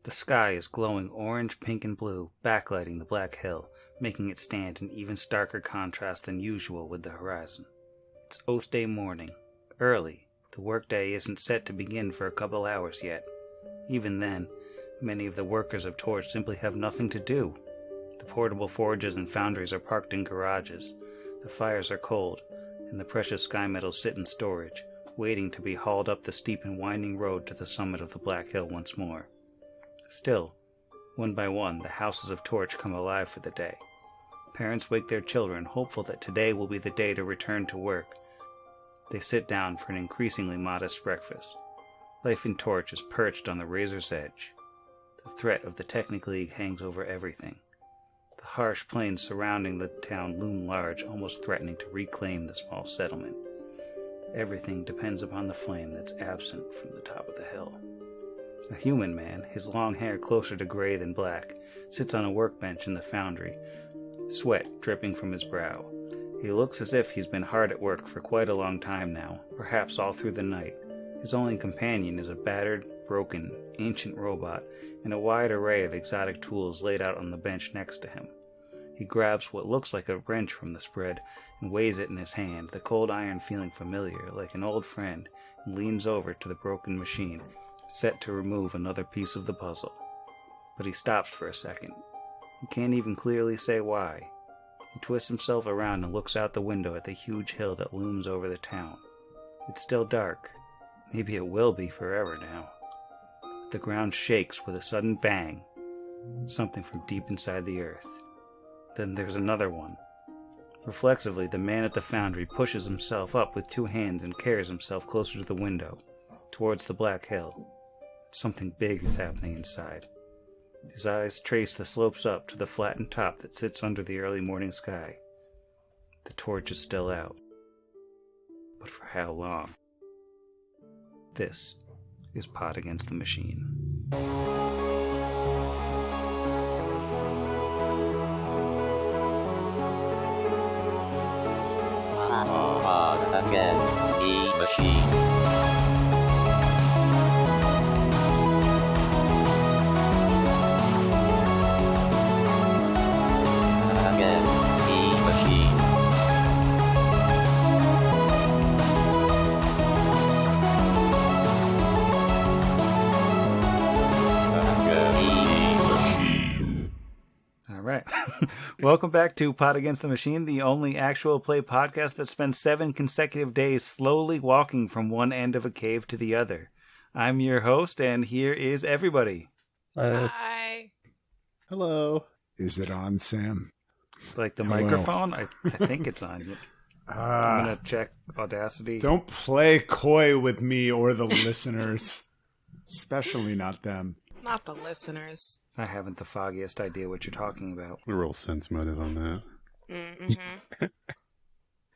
The sky is glowing orange, pink, and blue, backlighting the black hill, making it stand in even starker contrast than usual with the horizon. It's Oath Day morning. Early. The workday isn't set to begin for a couple hours yet. Even then, many of the workers of Torch simply have nothing to do. The portable forges and foundries are parked in garages. The fires are cold, and the precious sky metals sit in storage, waiting to be hauled up the steep and winding road to the summit of the Black Hill once more. Still, one by one, the houses of Torch come alive for the day. Parents wake their children, hopeful that today will be the day to return to work. They sit down for an increasingly modest breakfast. Life in Torch is perched on the razor's edge. The threat of the Technic League hangs over everything. The harsh plains surrounding the town loom large, almost threatening to reclaim the small settlement. Everything depends upon the flame that's absent from the top of the hill. A human man, his long hair closer to gray than black, sits on a workbench in the foundry, sweat dripping from his brow. He looks as if he's been hard at work for quite a long time now, perhaps all through the night. His only companion is a battered, broken, ancient robot and a wide array of exotic tools laid out on the bench next to him. He grabs what looks like a wrench from the spread and weighs it in his hand, the cold iron feeling familiar, like an old friend, and leans over to the broken machine, set to remove another piece of the puzzle. But he stops for a second. He can't even clearly say why. He twists himself around and looks out the window at the huge hill that looms over the town. It's still dark. Maybe it will be forever now. But the ground shakes with a sudden bang. Something from deep inside the earth. Then there's another one. Reflexively, the man at the foundry pushes himself up with two hands and carries himself closer to the window, towards the Black Hill. Something big is happening inside. His eyes trace the slopes up to the flattened top that sits under the early morning sky. The torch is still out. But for how long? This is Pot Against the Machine. Pot Against the Machine. Welcome back to Pot Against the Machine, the only actual play podcast that spends 7 consecutive days slowly walking from one end of a cave to the other. I'm your host, and here is everybody. Hi. Hello. Is it on, Sam? Like the Hello. microphone? I think it's on. I'm going to check Audacity. Don't play coy with me or the listeners. Especially not them. Not the listeners. I haven't the foggiest idea what you're talking about. A real sense motive on that. Mm-hmm.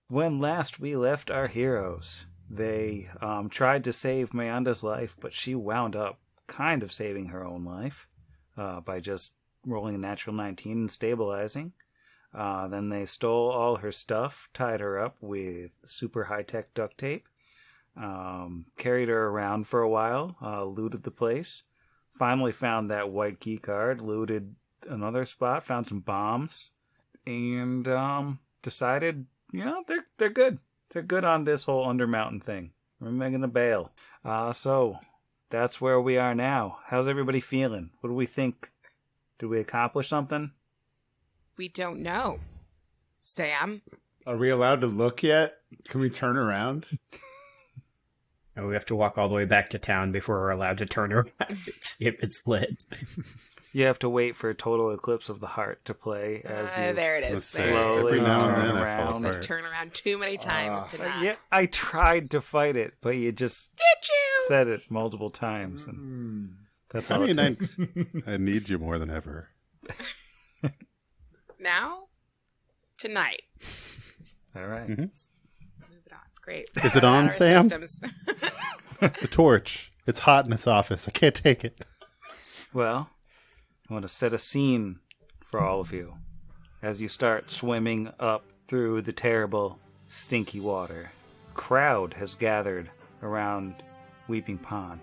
When last we left our heroes, they tried to save Meanda's life, but she wound up kind of saving her own life by just rolling a natural 19 and stabilizing. Then they stole all her stuff, tied her up with super high-tech duct tape, carried her around for a while, looted the place. Finally found that white key card, looted another spot, found some bombs, and decided, they're good. They're good on this whole Undermountain thing. We're making a bail. So that's where we are now. How's everybody feeling? What do we think? Did we accomplish something? We don't know. Sam? Are we allowed to look yet? Can we turn around? And we have to walk all the way back to town before we're allowed to turn around and see if it's lit. You have to wait for Total Eclipse of the Heart to play as you there it is. slowly Every now and turn then I fall around. apart. Turn around too many times to not. Yeah, I tried to fight it, but you just Did you? said it multiple times, and that's all it takes. I need you more than ever. Now? Tonight. All right. Mhm. Move it on. Great. Is it on, Our Sam? systems. The torch. It's hot in this office. I can't take it. Well, I want to set a scene for all of you as you start swimming up through the terrible, stinky water. A crowd has gathered around Weeping Pond,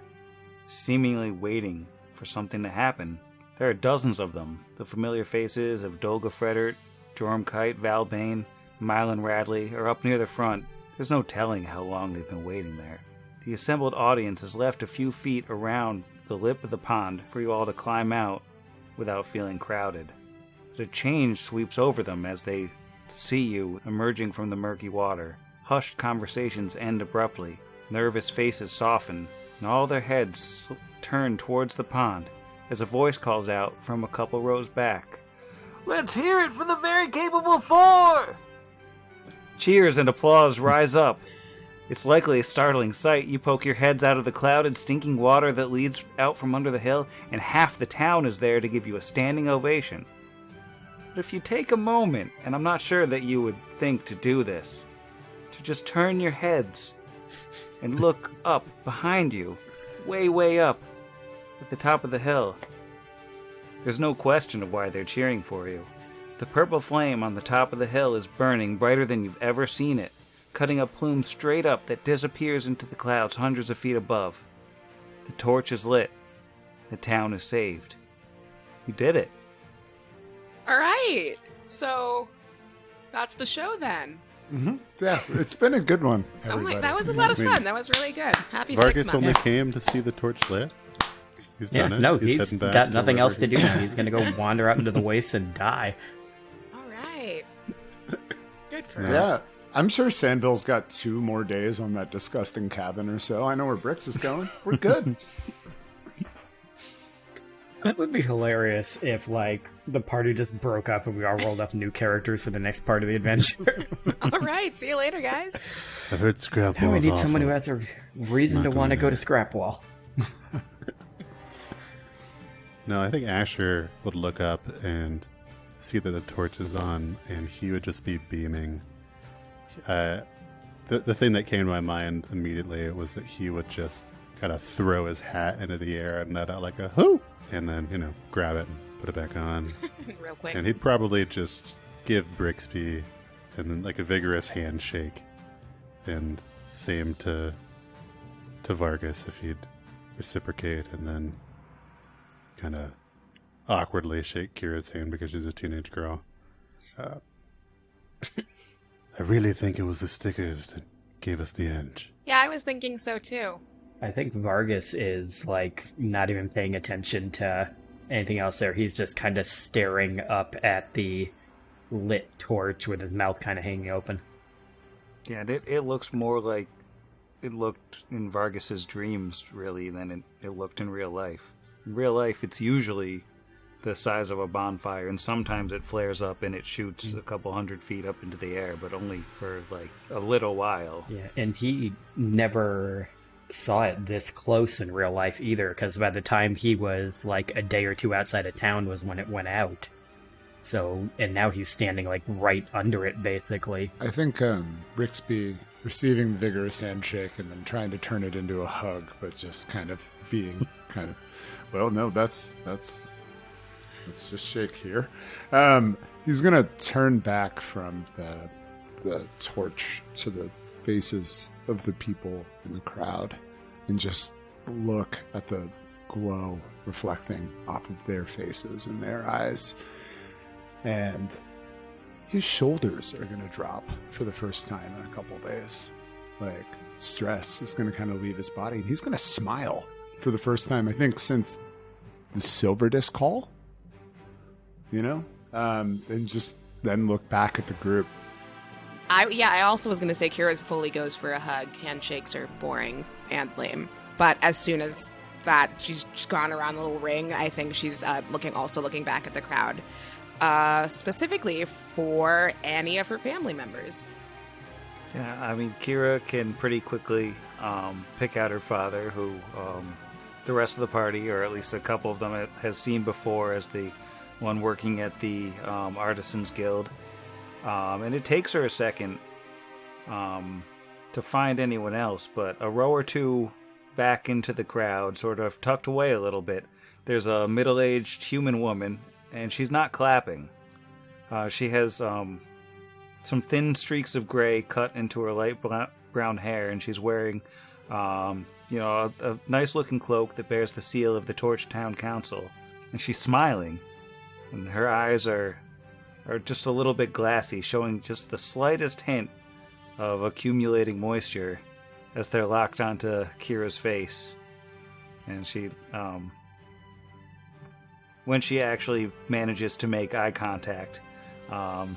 seemingly waiting for something to happen. There are dozens of them, the familiar faces of Dolga Fredert, Jormkite, Valbane, Mylan Radley are up near the front. There's no telling how long they've been waiting there. The assembled audience has left a few feet around the lip of the pond for you all to climb out without feeling crowded. But a change sweeps over them as they see you emerging from the murky water. Hushed conversations end abruptly, nervous faces soften, and all their heads turn towards the pond as a voice calls out from a couple rows back. "Let's hear it for the very capable four!" Cheers and applause rise up. It's likely a startling sight. You poke your heads out of the clouded, stinking water that leads out from under the hill, and half the town is there to give you a standing ovation. But if you take a moment, and I'm not sure that you would think to do this, to just turn your heads and look up behind you, way, way up, at the top of the hill. There's no question of why they're cheering for you. The purple flame on the top of the hill is burning brighter than you've ever seen it, cutting a plume straight up that disappears into the clouds hundreds of feet above. The torch is lit. The town is saved. You did it. All right. So that's the show then. Mm-hmm. Yeah, it's been a good one, everybody. That was a lot of fun. That was really good. Happy Vargas 6 months. only came to see the torch lit. He's done it. No, he's he's heading back got to nothing wherever else to do now. He's going to go wander out into the wastes and die. All right. Good for Yeah, us. I'm sure Sandville's got 2 more days on that disgusting cabin or so. I know where Brix is going. We're good. That would be hilarious if, like, the party just broke up and we all rolled up new characters for the next part of the adventure. All right. See you later, guys. I've heard Scrapwall. Now we need someone who has a reason to Not want to going go to Scrapwall. No, I think Asher would look up and see that the torch is on, and he would just be beaming. The thing that came to my mind immediately was that he would just kind of throw his hat into the air and let out like a hoo, and then, grab it and put it back on. Real quick. And he'd probably just give Brixby and then like a vigorous handshake, and same to Vargas if he'd reciprocate, and then kind of awkwardly shake Kira's hand because she's a teenage girl. I really think it was the stickers that gave us the edge. Yeah, I was thinking so too. I think Vargas is, like, not even paying attention to anything else there. He's just kind of staring up at the lit torch with his mouth kind of hanging open. Yeah, it looks more like it looked in Vargas's dreams, really, than it looked in real life. In real life, it's usually the size of a bonfire, and sometimes it flares up and it shoots a couple 100 feet up into the air, but only for, like, a little while. Yeah, and he never saw it this close in real life either, because by the time he was, like, a day or two outside of town was when it went out. So, and now he's standing, like, right under it, basically. I think Brixby receiving the vigorous handshake and then trying to turn it into a hug, but just kind of being kind of, well, no, let's just shake here. He's gonna turn back from the torch to the faces of the people in the crowd and just look at the glow reflecting off of their faces and their eyes. And his shoulders are going to drop for the first time in a couple days. Like, stress is going to kind of leave his body. And he's going to smile for the first time, I think, since the Silver Disc Call. And just then look back at the group. I also was going to say Kira fully goes for a hug. Handshakes are boring and lame. But as soon as that, she's gone around the little ring, I think she's looking back at the crowd. Specifically for any of her family members. Yeah, I mean, Kira can pretty quickly pick out her father, who the rest of the party, or at least a couple of them, has seen before as the one working at the Artisans Guild. And it takes her a second to find anyone else, but a row or two back into the crowd, sort of tucked away a little bit, there's a middle-aged human woman, and she's not clapping. She has some thin streaks of gray cut into her light brown hair, and she's wearing A nice looking cloak that bears the seal of the Torch Town Council. And she's smiling, and her eyes are just a little bit glassy, showing just the slightest hint of accumulating moisture as they're locked onto Kira's face. And she, when she actually manages to make eye contact,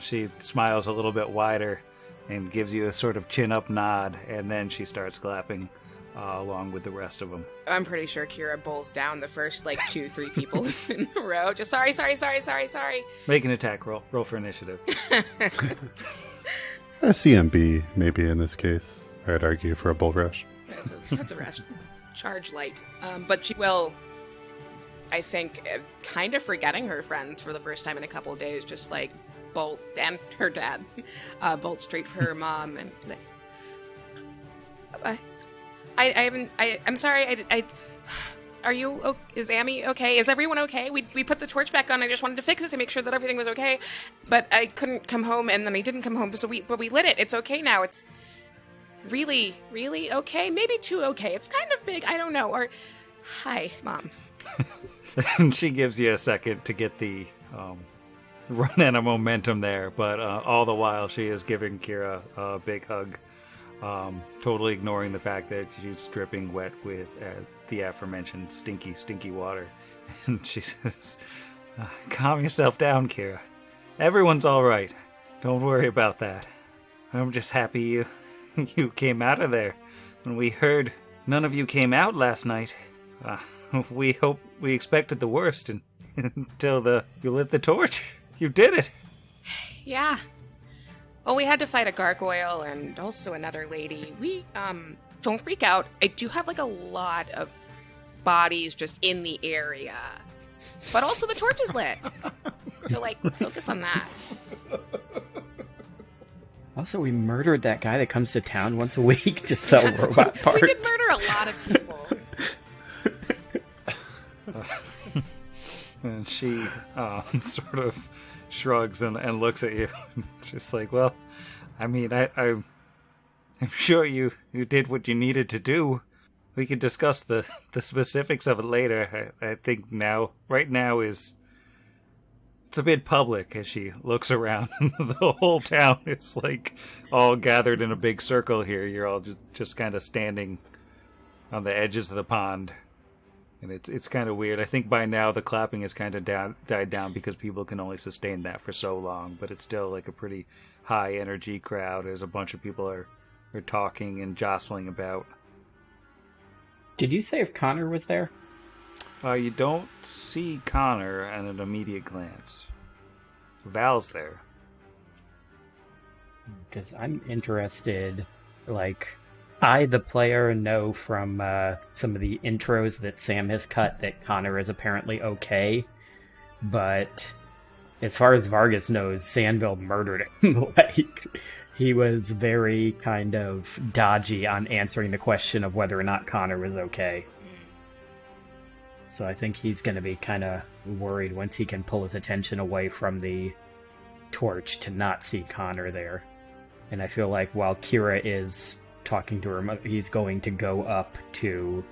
she smiles a little bit wider and gives you a sort of chin-up nod, and then she starts clapping along with the rest of them. I'm pretty sure Kira bowls down the first, 2-3 people in a row. Just sorry. Make an attack roll. Roll for initiative. A CMB, maybe in this case. I'd argue for a bull rush. That's a rush. Charge light. But she will, I think, kind of forgetting her friends for the first time in a couple of days, just bolt, and her dad, bolt straight for her mom and I'm sorry. Are you? Is Amy okay? Is everyone okay? We put the torch back on. I just wanted to fix it to make sure that everything was okay, but I couldn't come home, and then I didn't come home. So we lit it. It's okay now. It's really, really okay. Maybe too okay. It's kind of big. I don't know. Or hi, Mom. And she gives you a second to get the run out of momentum there, but all the while she is giving Kira a big hug. Totally ignoring the fact that she's dripping wet with the aforementioned stinky water. And she says, calm yourself down, Kira. Everyone's all right. Don't worry about that. I'm just happy you came out of there. When we heard none of you came out last night, we expected the worst until you lit the torch. You did it. Yeah. Well, we had to fight a gargoyle and also another lady. We, don't freak out. I do have, a lot of bodies just in the area. But also the torch is lit. So, let's focus on that. Also, we murdered that guy that comes to town once a week to sell robot parts. We did murder a lot of people. And she sort of shrugs and looks at you. Just well, I mean, I'm sure you did what you needed to do. We could discuss the specifics of it later. I think right now it's a bit public as she looks around. The whole town is all gathered in a big circle here. You're all just kind of standing on the edges of the pond. And it's kind of weird. I think by now the clapping has kind of died down because people can only sustain that for so long. But it's still a pretty high energy crowd as a bunch of people are talking and jostling about. Did you say if Connor was there? You don't see Connor at an immediate glance. Val's there. Because I'm interested, I, the player, know from some of the intros that Sam has cut that Connor is apparently okay. But as far as Vargas knows, Sandville murdered him. He was very kind of dodgy on answering the question of whether or not Connor was okay. So I think he's going to be kind of worried once he can pull his attention away from the torch to not see Connor there. And I feel like while Kira is talking to her, he's going to go up to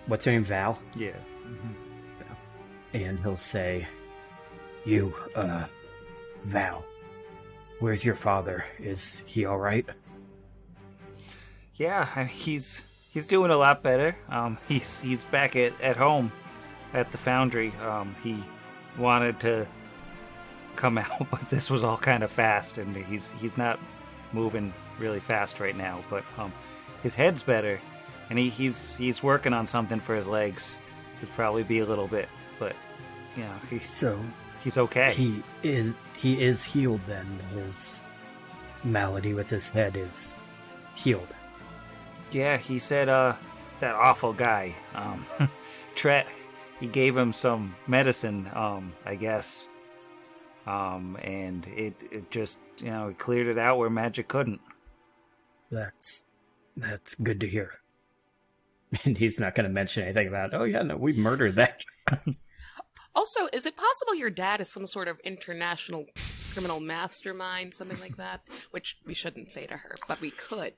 what's her name, Val? Yeah. And he'll say, you, Val, where's your father? Is he all right? Yeah, he's doing a lot better. He's back at home at the foundry. He wanted to come out, but this was all kind of fast, and he's not moving really fast right now. But his head's better, and he's working on something for his legs. He'll probably be a little bit, but he's okay. He is healed then. His malady with his head is healed. Yeah, he said that awful guy, Tret, he gave him some medicine, I guess. And it just, it cleared it out where magic couldn't. That's good to hear. And he's not going to mention anything about, oh yeah, no, we murdered that. Also, is it possible your dad is some sort of international criminal mastermind, something like that? Which we shouldn't say to her, but we could.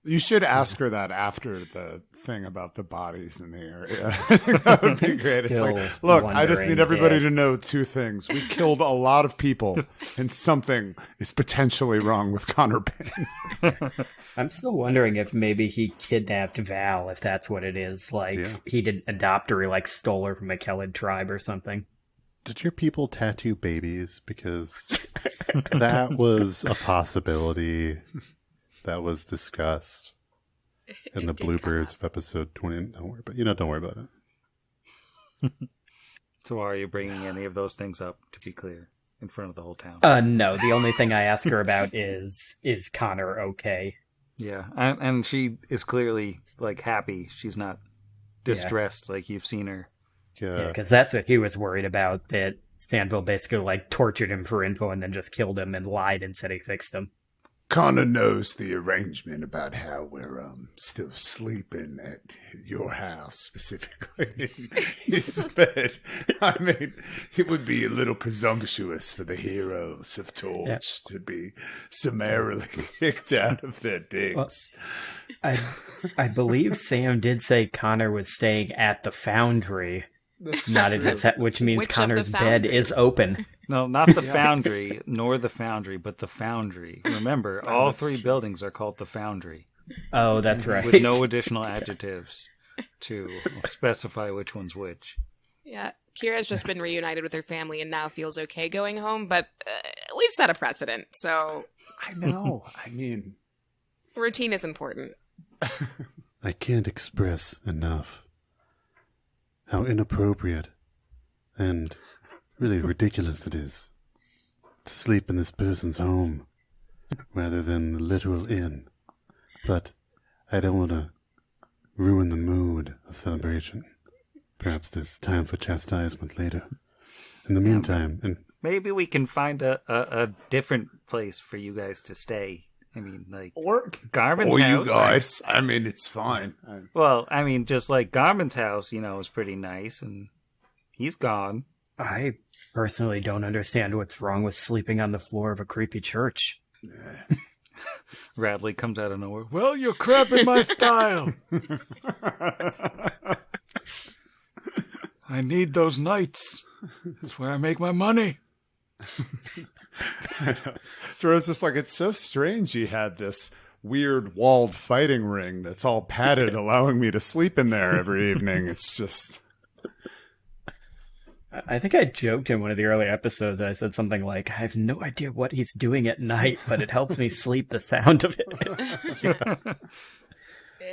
You should ask her that after the thing about the bodies in the area. I think that would be great. It's like, look, I just need everybody to know two things. We killed a lot of people, and something is potentially wrong with Connor Payne. I'm still wondering if maybe he kidnapped Val, if that's what it is. Like, he didn't adopt her, he, like, stole her from a MacLeod tribe or something. Did your people tattoo babies? Because that was a possibility that was discussed in the bloopers of episode 20. Don't worry about it. So are you bringing any of those things up, to be clear, in front of the whole town? No, the only thing I ask her about is Connor okay? Yeah, and she is clearly, like, happy. She's not distressed like you've seen her. Yeah, because that's what he was worried about, that Stanville basically, like, tortured him for info and then just killed him and lied and said he fixed him. Connor knows the arrangement about how we're still sleeping at your house, specifically in his bed. I mean, it would be a little presumptuous for the heroes of Torch to be summarily kicked out of their digs. Well, I believe Sam did say Connor was staying at the Foundry. Not at his which means Which Connor's bed is open. No, not the Foundry, nor the Foundry, but the Foundry. Remember, all three buildings are called the Foundry. Oh, that's right. With no additional adjectives to specify which one's which. Yeah, Kira's just been reunited with her family and now feels okay going home, but we've set a precedent, so... I know. I mean... Routine is important. I can't express enough how inappropriate and really ridiculous it is to sleep in this person's home rather than the literal inn. But I don't want to ruin the mood of celebration. Perhaps there's time for chastisement later. In the meantime... and maybe we can find a different place for you guys to stay. I mean, like... Or Garmin's house. you guys. I mean, it's fine. Well, I mean, just like Garmin's house, is pretty nice, and he's gone. I personally don't understand what's wrong with sleeping on the floor of a creepy church. Radley comes out of nowhere. Well, you're cramping my style. I need those nights. That's where I make my money. Jorah's just like, it's so strange he had this weird walled fighting ring that's all padded, allowing me to sleep in there every evening. It's just... I think I joked in one of the early episodes. I said something like, I have no idea what he's doing at night, but it helps me sleep, the sound of it.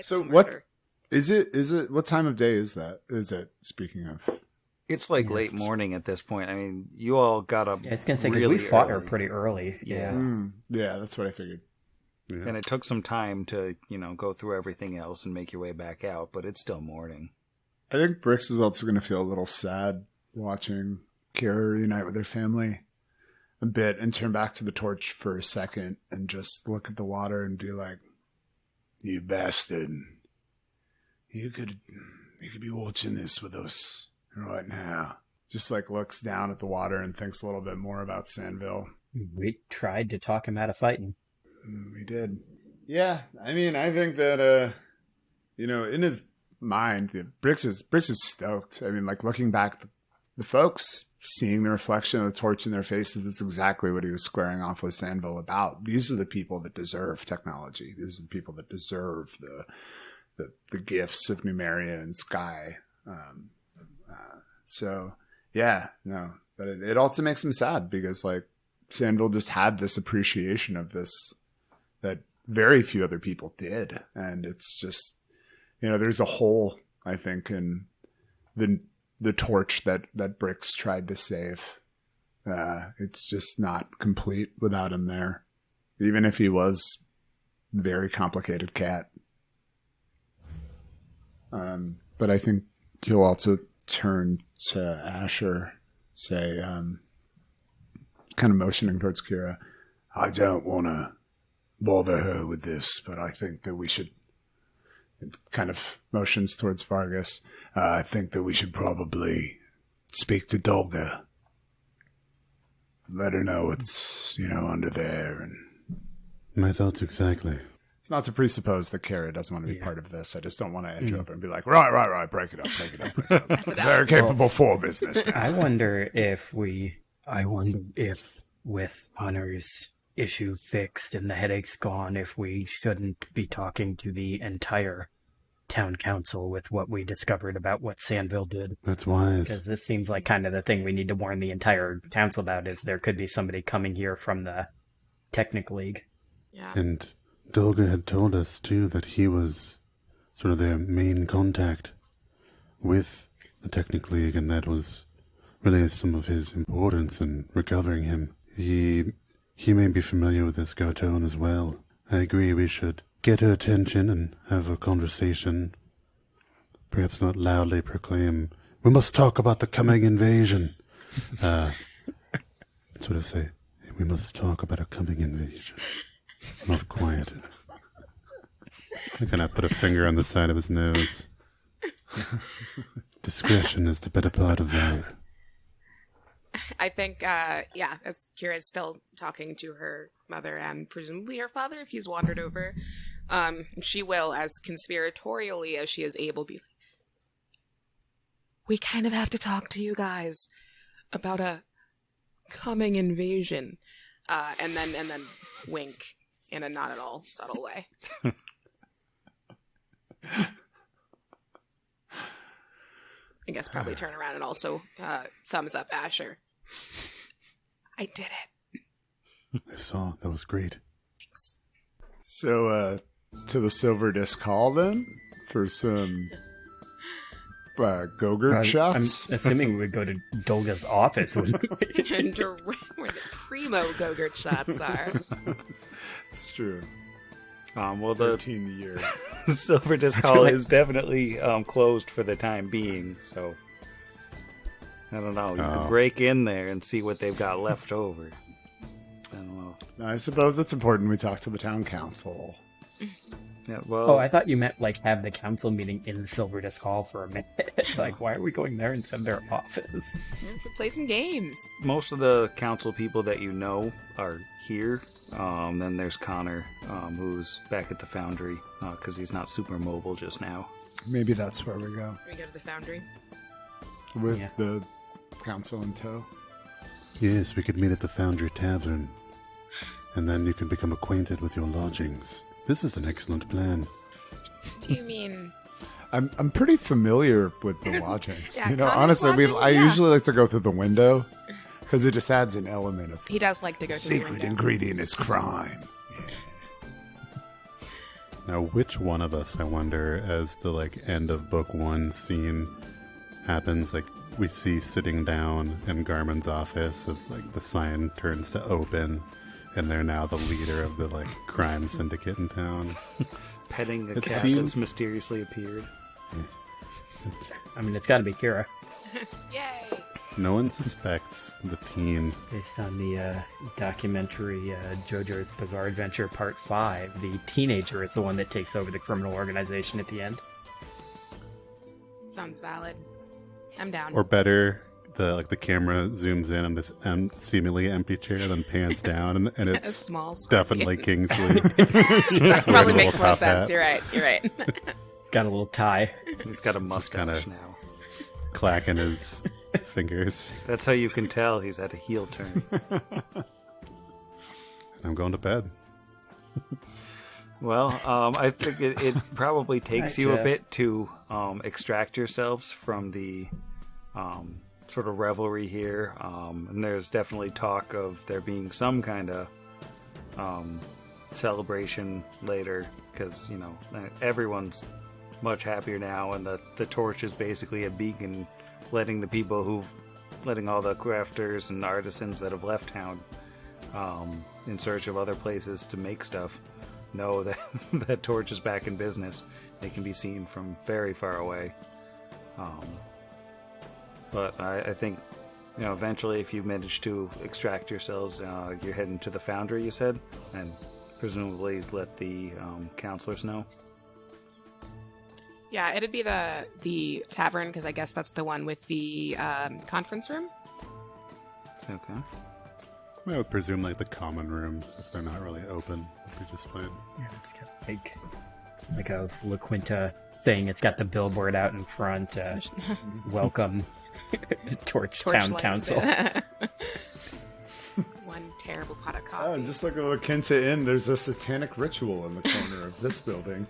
So what is it? What time of day is that? Is it, speaking of? It's like late morning at this point. I mean, you all got up. I was going to say, because really we fought early. her pretty early. Yeah. Yeah, that's what I figured. yeah. And it took some time to, go through everything else and make your way back out, but it's still morning. I think Brix is also going to feel a little sad watching Kira reunite with her family a bit and turn back to the torch for a second and just look at the water and be like, you bastard. You could be watching this with us right now. Just like looks down at the water and thinks a little bit more about Sandville. We tried to talk him out of fighting. We did. Yeah, I mean, I think that, in his mind, Brix is stoked. I mean, like looking back, the folks seeing the reflection of the torch in their faces, that's exactly what he was squaring off with Sandville about. These are the people that deserve technology. These are the people that deserve the gifts of Numeria and Sky. So, yeah, no. But it also makes him sad because, like, Sandville just had this appreciation of this that very few other people did. And it's just, there's a hole, I think, in the torch that Brix tried to save. It's just not complete without him there. Even if he was a very complicated cat. But I think he'll also turn to Asher, say, kind of motioning towards Kira, I don't want to bother her with this, but I think that we should, kind of motions towards Vargas, I think that we should probably speak to Dolga. Let her know it's, under there. And My thoughts exactly. it's not to presuppose that Kara doesn't want to be part of this. I just don't want to edge Mm. over and be like, right, break it up. Very capable for business. I wonder if with Hunter's issue fixed and the headaches gone, if we shouldn't be talking to the entire town council with what we discovered about what Sandville did. That's wise. Because this seems like kind of the thing we need to warn the entire council about, is there could be somebody coming here from the Technic League. Yeah. And Dolga had told us, too, that he was sort of their main contact with the Technic League, and that was really some of his importance in recovering him. He may be familiar with this Gartone as well. I agree we should get her attention and have a conversation. Perhaps not loudly proclaim, "We must talk about the coming invasion." Sort of say, "We must talk about a coming invasion." Not quiet. I kind of put a finger on the side of his nose. Discretion is the better part of valor. I think, as Kira's still talking to her mother and presumably her father if he's wandered over, she will, as conspiratorially as she is able, be like, we kind of have to talk to you guys about a coming invasion. And then wink in a not at all subtle way. I guess probably turn around and also thumbs up Asher. I did it. I saw. That was great. Thanks. So, to the Silver Disc Hall then for some Gogurt shots. I'm assuming we would go to Dolga's office. Wouldn't we? And where the primo Gogurt shots are. It's true. Well, the 13 a year. Silver Disc Hall is definitely closed for the time being, so I don't know. You could break in there and see what they've got left over. I don't know. I suppose it's important we talk to the town council. Yeah, well, Oh, I thought you meant like have the council meeting in the Silver Disc Hall for a minute. Like, why are we going there instead of their office? Play some games. most of the council people that you know are here. Then there's Connor, who's back at the foundry because he's not super mobile just now. Maybe that's where we go. We go to the foundry. With Yeah. the council in tow. Yes, we could meet at the Foundry Tavern, and then you can become acquainted with your lodgings. This is an excellent plan. Do you mean... I'm pretty familiar with the lodgings. Yeah, you know, Connor's honestly, lodgings, I yeah. usually like to go through the window because it just adds an element of He does like to go through the secret window. ingredient is crime. Now, which one of us, I wonder, as the end of book one scene happens, we see sitting down in Garmin's office as the sign turns to open, and they're now the leader of the crime syndicate in town. Petting a It cat seems- that's mysteriously appeared. I mean, it's got to be Kira. Yay! No one suspects the teen. Based on the documentary JoJo's Bizarre Adventure Part 5, the teenager is the one that takes over the criminal organization at the end. Sounds valid. I'm down. Or better, the camera zooms in on this seemingly empty chair, then pans down, and a it's small Scorpion. definitely Kingsley. That probably Wearing a makes little more top sense. hat. You're right. You're right. It's got a little tie. He's got a mustache kinda- now. Clacking his fingers. That's how you can tell he's at a heel turn. I'm going to bed. Well, I think it probably takes Hi, you a Jeff. bit to extract yourselves from the sort of revelry here. And there's definitely talk of there being some kind of celebration later because, everyone's much happier now, and the torch is basically a beacon letting all the crafters and artisans that have left town in search of other places to make stuff know that that torch is back in business. They can be seen from very far away. But I think, eventually if you manage to extract yourselves, you're heading to the foundry, you said, and presumably let the counselors know. Yeah, it'd be the tavern because I guess that's the one with the conference room. Okay. I would presume like the common room, if they're not really open, would be just fine. Yeah, it's got like a La Quinta thing. It's got the billboard out in front. Welcome, Torch Town Torchlight. Council. One terrible pot of Oh, coffee. and just like a Quinta Inn, there's a satanic ritual in the corner of this building.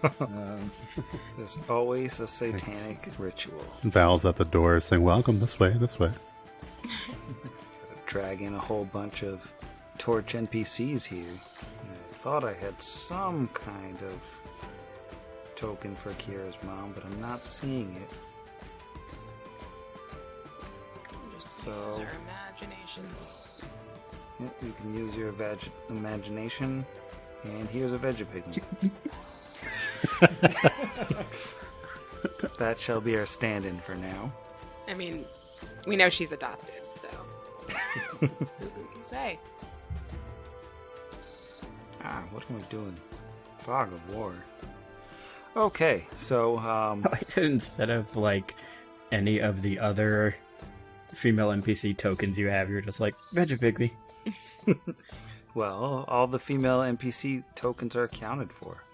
There's always a satanic ritual. Val's at the door saying, welcome, this way, this way. Drag in a whole bunch of Torch NPCs here. I thought I had some kind of token for Kira's mom, but I'm not seeing it. Just So- use our imaginations. Yep, you can use your imagination, and here's a Vegapigment. That shall be our stand-in for now. I mean, we know she's adopted, so who can say? What am I doing? Fog of War. Okay, so, Instead of like any of the other female NPC tokens you have, you're just like Vegapigme. well, all the female NPC tokens are accounted for.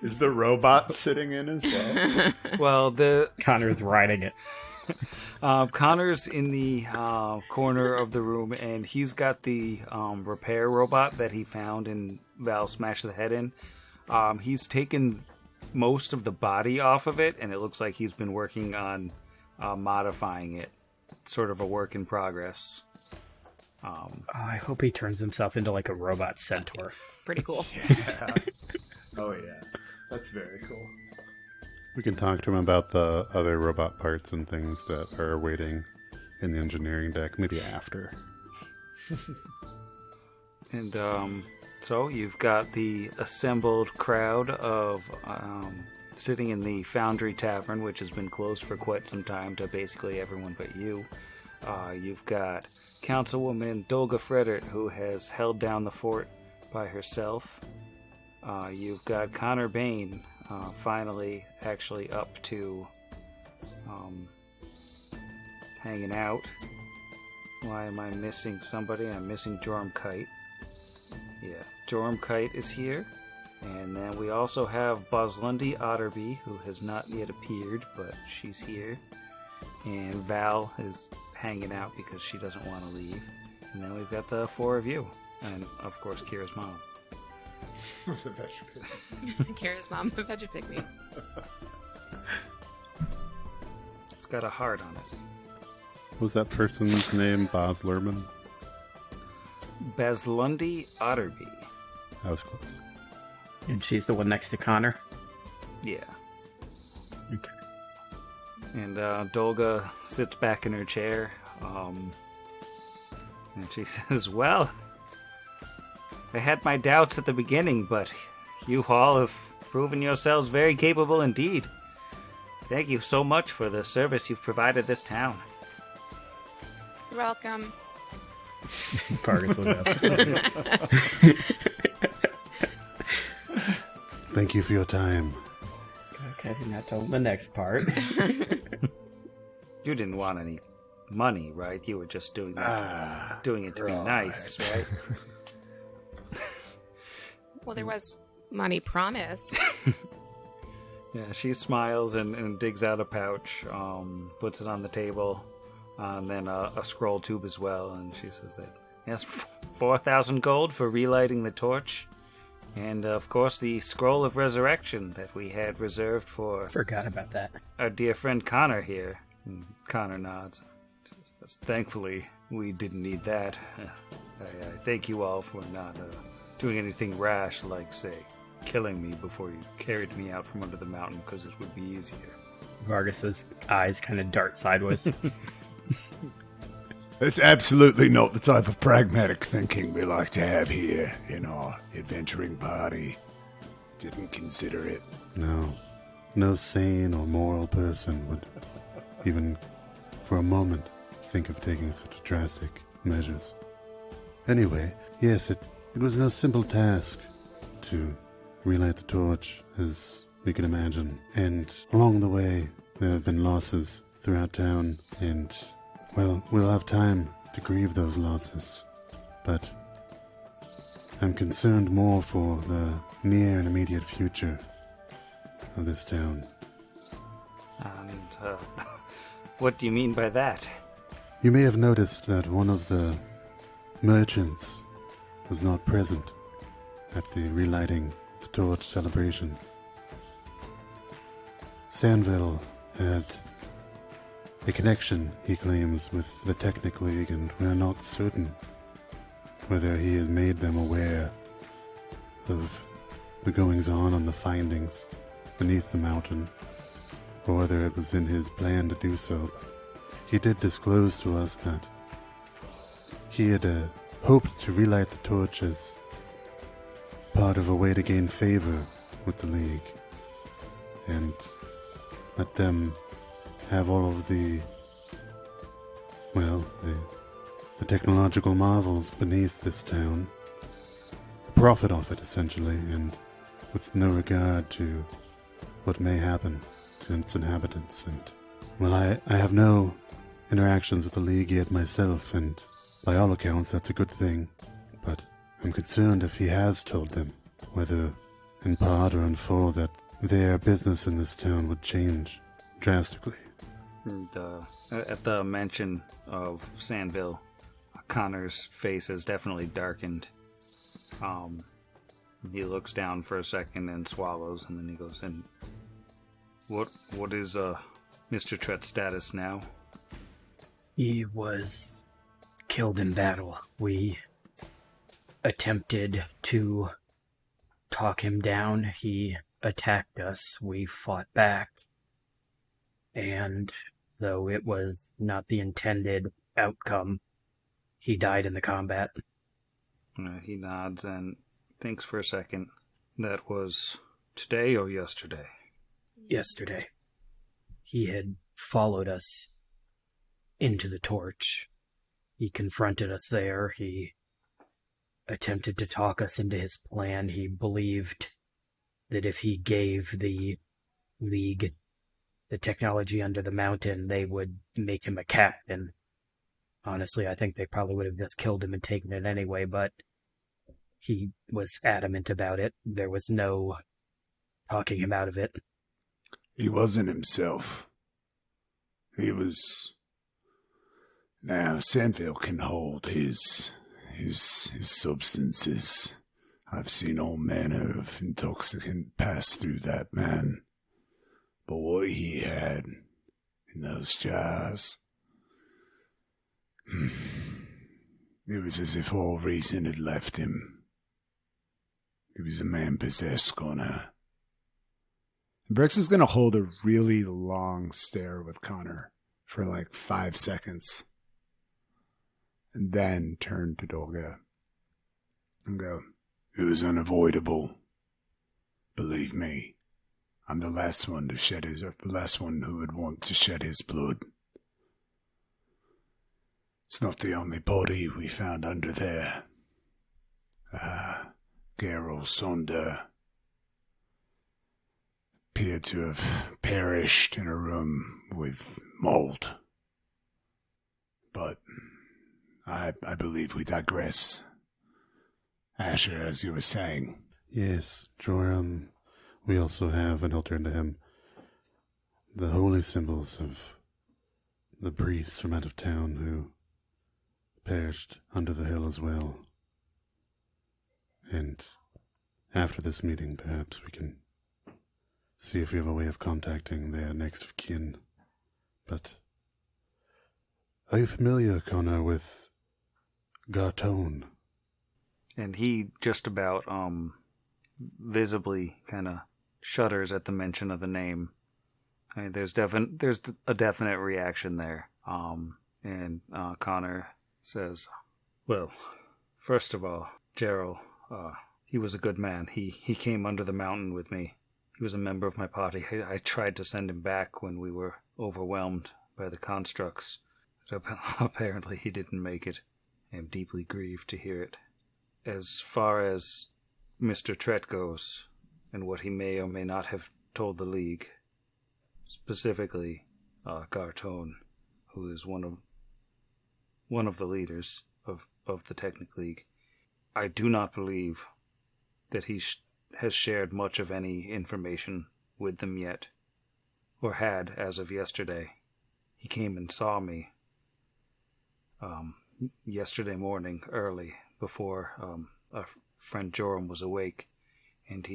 Is the robot sitting in as well? Well, the Connor's riding it. Connor's in the corner of the room, and he's got the repair robot that he found and Val smashed the head in. He's taken most of the body off of it, and it looks like he's been working on modifying it. Sort of a work in progress. I hope he turns himself into like a robot centaur. Pretty cool. Yeah. Oh, yeah. That's very cool. We can talk to him about the other robot parts and things that are waiting in the engineering deck, maybe after. And so you've got the assembled crowd of sitting in the Foundry Tavern, which has been closed for quite some time to basically everyone but you. You've got Councilwoman Dolga Frederick, who has held down the fort by herself. You've got Connor Bain, finally actually up to hanging out. Why am I missing somebody? I'm missing Joram Kite. Yeah, Joram Kite is here. And then we also have Boslundi Otterby, who has not yet appeared, but she's here. And Val is hanging out because she doesn't want to leave. And then we've got the four of you. And, of course, Kira's mom. Kira's mom, the Vegapigme. It's got a heart on it. What was that person's name? Boz Lerman? Baslundi Otterby. That was close. And she's the one next to Connor. Yeah. Okay. And Dolga sits back in her chair. And she says, well, I had my doubts at the beginning, but you all have proven yourselves very capable indeed. Thank you so much for the service you've provided this town. You're welcome. Vargas will go. Thank you for your time. Okay, now tell the next part. You didn't want any money, right? You were just doing that, doing it to be nice, right? Well, there was money promised. Yeah, she smiles and digs out a pouch, puts it on the table, and then a scroll tube as well, and she says that, yes, 4,000 gold for relighting the torch, and of course the scroll of resurrection that we had reserved for Forgot about that. our dear friend Connor here. And Connor nods. She says, thankfully, we didn't need that. I thank you all for not doing anything rash, like, say, killing me before you carried me out from under the mountain, because it would be easier. Vargas's eyes kind of dart sideways. It's absolutely not the type of pragmatic thinking we like to have here in our adventuring party. Didn't consider it. No. No sane or moral person would even for a moment think of taking such drastic measures. Anyway, yes, it was no simple task to relight the torch, as we can imagine. And along the way, there have been losses throughout town, and, well, we'll have time to grieve those losses but I'm concerned more for the near and immediate future of this town. And, what do you mean by that? You may have noticed that one of the merchants was not present at the relighting of the torch celebration. Sandville had a connection, he claims, with the Technic League, and we're not certain whether he has made them aware of the goings-on and the findings beneath the mountain, or whether it was in his plan to do so. He did disclose to us that he had hoped to relight the torch as part of a way to gain favor with the League, and let them have all of the technological marvels beneath this town, profit off it essentially, and with no regard to what may happen to its inhabitants. And, well, I have no interactions with the League yet myself, and by all accounts that's a good thing, but I'm concerned if he has told them, whether in part or in full, that their business in this town would change drastically. And, at the mention of Sandville, Connor's face has definitely darkened. He looks down for a second and swallows, and then he goes, "And what is Mr. Trett's status now?" He was killed in battle. We attempted to talk him down. He attacked us. We fought back. And though it was not the intended outcome, he died in the combat. He nods and thinks for a second. That was today or yesterday? Yesterday. He had followed us into the torch. He confronted us there. He attempted to talk us into his plan. He believed that if he gave the League the technology under the mountain, they would make him a captain. Honestly, I think they probably would have just killed him and taken it anyway, but he was adamant about it. There was no talking him out of it. He wasn't himself. He was... Now, Sandville can hold his substances. I've seen all manner of intoxicant pass through that man. But what he had in those jars, it was as if all reason had left him. He was a man possessed, Connor. Brix is going to hold a really long stare with Connor for like 5 seconds, and then turn to Dolga and go, "It was unavoidable. Believe me. I'm the last one who would want to shed his blood. It's not the only body we found under there. Geralt Sonder appeared to have perished in a room with mold. But I believe we digress. Asher, as you were saying." Yes, Joram. We also have, and I'll turn to him, the holy symbols of the priests from out of town who perished under the hill as well. And after this meeting, perhaps we can see if we have a way of contacting their next of kin. But are you familiar, Connor, with Gartone? And he just about visibly kind of shudders at the mention of the name. I mean, there's a definite reaction there. And Connor says, "Well, first of all, Gerald, he was a good man. He came under the mountain with me. He was a member of my party. I tried to send him back when we were overwhelmed by the constructs. But apparently he didn't make it. I am deeply grieved to hear it. As far as Mr. Trett goes, and what he may or may not have told the League, specifically Gartone, who is one of the leaders, of the Technic League. I do not believe that he has shared much of any information with them yet, or had as of yesterday. He came and saw me yesterday morning early before our friend Joram was awake, and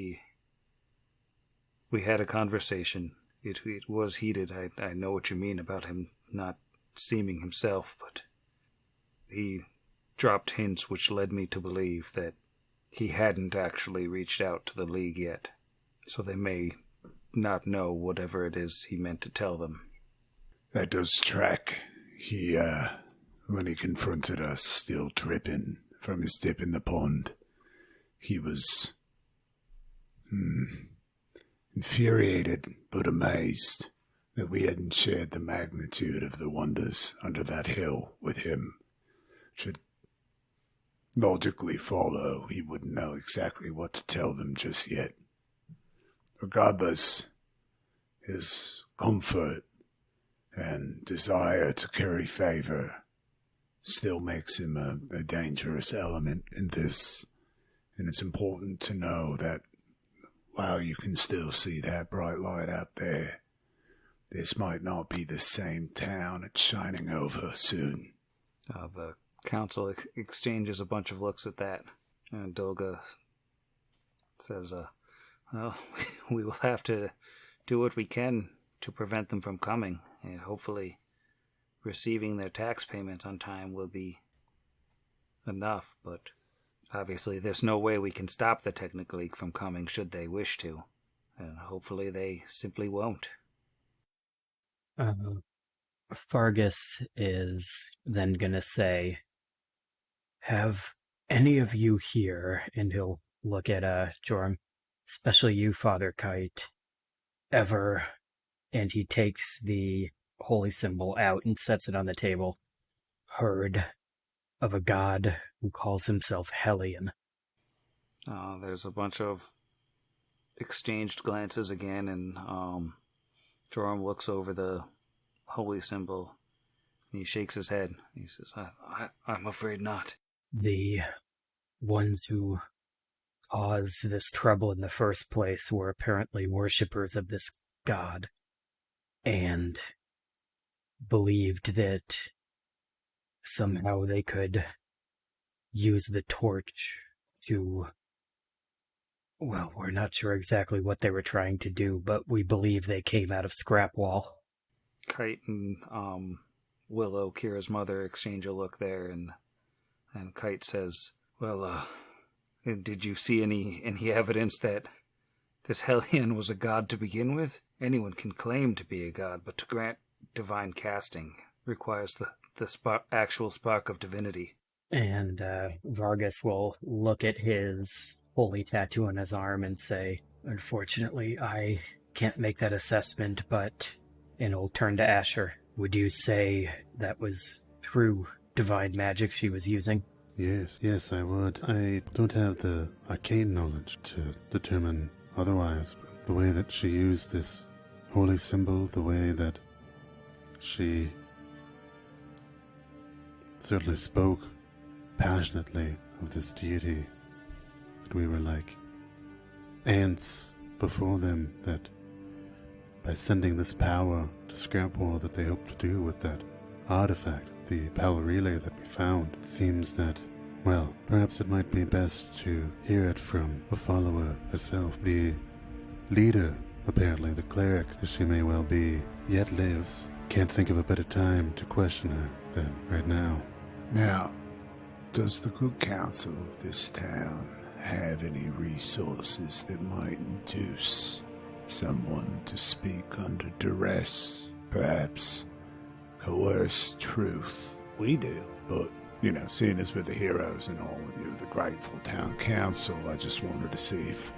we had a conversation. It was heated. I know what you mean about him not seeming himself, but he dropped hints which led me to believe that he hadn't actually reached out to the League yet, so they may not know whatever it is he meant to tell them. That does track. He, when he confronted us, still dripping from his dip in the pond, he was infuriated but amazed that we hadn't shared the magnitude of the wonders under that hill with him. Should logically follow he wouldn't know exactly what to tell them just yet. Regardless, his comfort and desire to curry favor still makes him a dangerous element in this, and it's important to know that while you can still see that bright light out there, this might not be the same town it's shining over soon. The council exchanges a bunch of looks at that, and Dolga says, well, we will have to do what we can to prevent them from coming, and hopefully receiving their tax payments on time will be enough, but obviously there's no way we can stop the Technic League from coming should they wish to, and hopefully they simply won't. Fargus is then gonna say, have any of you here, and he'll look at Joram, especially you, Father Kite, ever, and he takes the holy symbol out and sets it on the table, heard of a god who calls himself Hellion? There's a bunch of exchanged glances again, and Joram looks over the holy symbol, and he shakes his head. He says, I'm afraid not. The ones who caused this trouble in the first place were apparently worshippers of this god, and believed that somehow they could use the torch to, well, we're not sure exactly what they were trying to do, but we believe they came out of Scrapwall. Kite and Willow, Kira's mother, exchange a look there, and Kite says, well, did you see any evidence that this Hellion was a god to begin with? Anyone can claim to be a god, but to grant divine casting requires the actual spark of divinity. And Vargas will look at his holy tattoo on his arm and say, unfortunately, I can't make that assessment, but... And he'll turn to Asher. Would you say that was true divine magic she was using? Yes, I would. I don't have the arcane knowledge to determine otherwise, but the way that she used this holy symbol, the way that she certainly spoke passionately of this deity, that we were like ants before them, that by sending this power to Scrapwall that they hope to do with that artifact, the power relay that we found, it seems that, well, perhaps it might be best to hear it from a follower herself. The leader, apparently, the cleric, as she may well be, yet lives. Can't think of a better time to question her than right now. Now, does the good council of this town have any resources that might induce someone to speak under duress, perhaps coerce truth? We do, but, seeing as we're the heroes and all, and you're the grateful town council, I just wanted to see if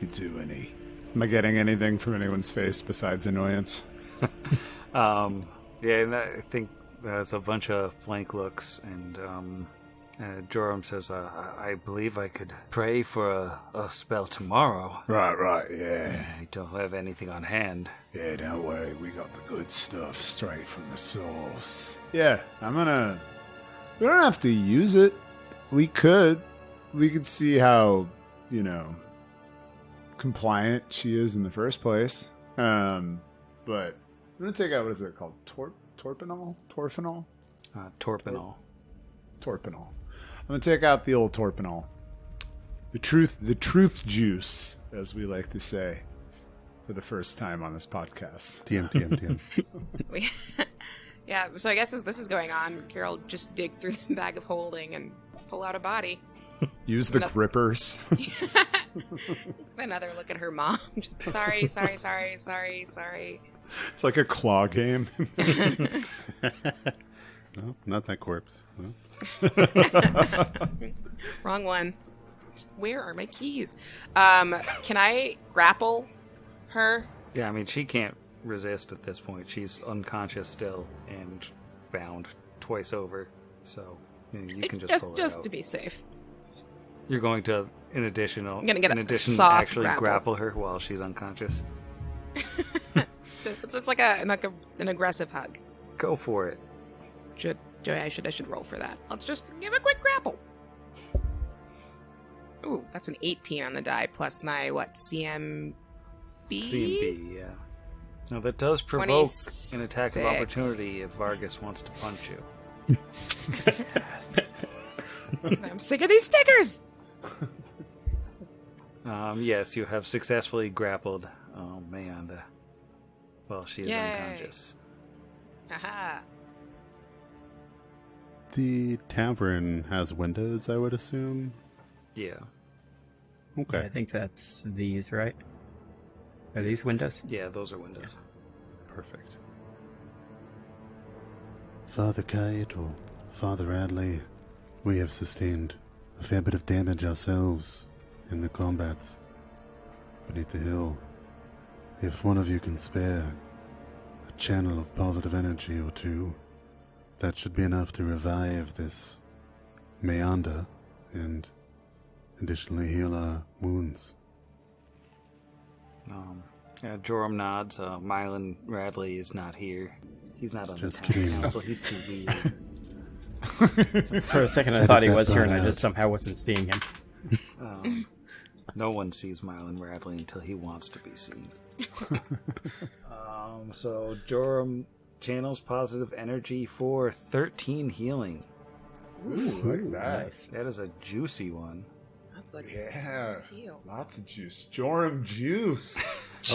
you could do any. Am I getting anything from anyone's face besides annoyance? Yeah, and I think there's a bunch of blank looks, and Joram says, I believe I could pray for a spell tomorrow. Right, yeah. I don't have anything on hand. Yeah, don't worry, we got the good stuff straight from the source. Yeah, I'm gonna We don't have to use it. We could. We could see how, compliant she is in the first place. But I'm going to take out, what is it called? Torpinol? Torfinol? Torpinol. Torpinol. I'm going to take out the old Torpinol. The truth juice, as we like to say, for the first time on this podcast. TM. Yeah, so I guess as this is going on, Carol just dig through the bag of holding and pull out a body. Use the grippers. Another look at her mom. Just, sorry. It's like a claw game. No, not that corpse. No. Wrong one. Where are my keys? Can I grapple her? Yeah, I mean, she can't resist at this point. She's unconscious still and bound twice over. So you can just pull her just out. to be safe. You're going to, I'm gonna get in a addition, soft actually grapple her while she's unconscious. It's like an aggressive hug. Go for it. I should roll for that. Let's just give a quick grapple. Ooh, that's an 18 on the die plus my CMB? CMB, yeah. Now that does provoke an attack of opportunity if Vargas wants to punch you. I'm sick of these stickers. Yes, you have successfully grappled Meanda while she is unconscious. Haha. The tavern has windows, I would assume. Yeah. Okay. I think that's these, right? Are these windows? Yeah, those are windows. Perfect. Father Kite or Father Adley, we have sustained a fair bit of damage ourselves in the combats beneath the hill. If one of you can spare a channel of positive energy or two, that should be enough to revive this Meanda and additionally heal our wounds. Joram nods. Mylan Radley is not here. He's not on Just the town kidding. council. He's too weird. For a second, I thought he was here, and I just somehow wasn't seeing him. No one sees Mylan Radley until he wants to be seen. So Joram channels positive energy for 13 healing. Ooh, like that. Nice. That is a juicy one. That's like Yeah. heal. Lots of juice. Joram juice.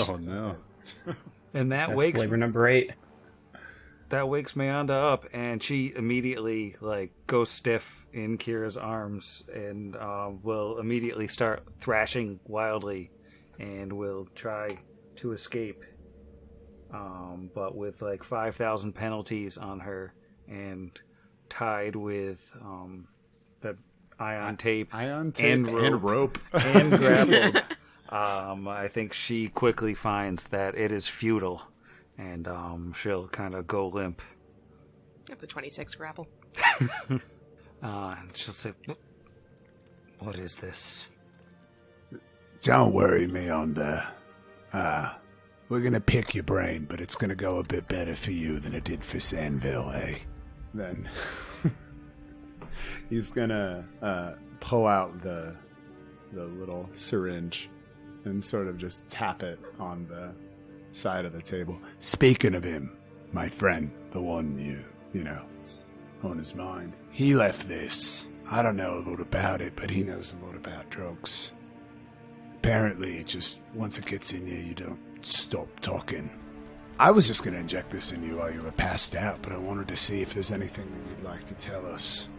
Oh no. And that That's wakes flavor number 8. Meanda up, and she immediately goes stiff in Kira's arms, and will immediately start thrashing wildly, and will try to escape. But with 5,000 penalties on her, and tied with the ion tape and rope. and grappled. I think she quickly finds that it is futile, and she'll kind of go limp. That's a 26 grapple. And she'll say, "What is this?" Don't worry, Meanda. We're gonna pick your brain, but it's gonna go a bit better for you than it did for Sandville, eh? Then he's gonna pull out the little syringe and sort of just tap it on the side of the table. Speaking of him, my friend, the one you know, is on his mind. He left this. I don't know a lot about it, but he knows a lot about drugs. Apparently, it just, once it gets in you, you don't stop talking. I was just going to inject this in you while you were passed out, but I wanted to see if there's anything that you'd like to tell us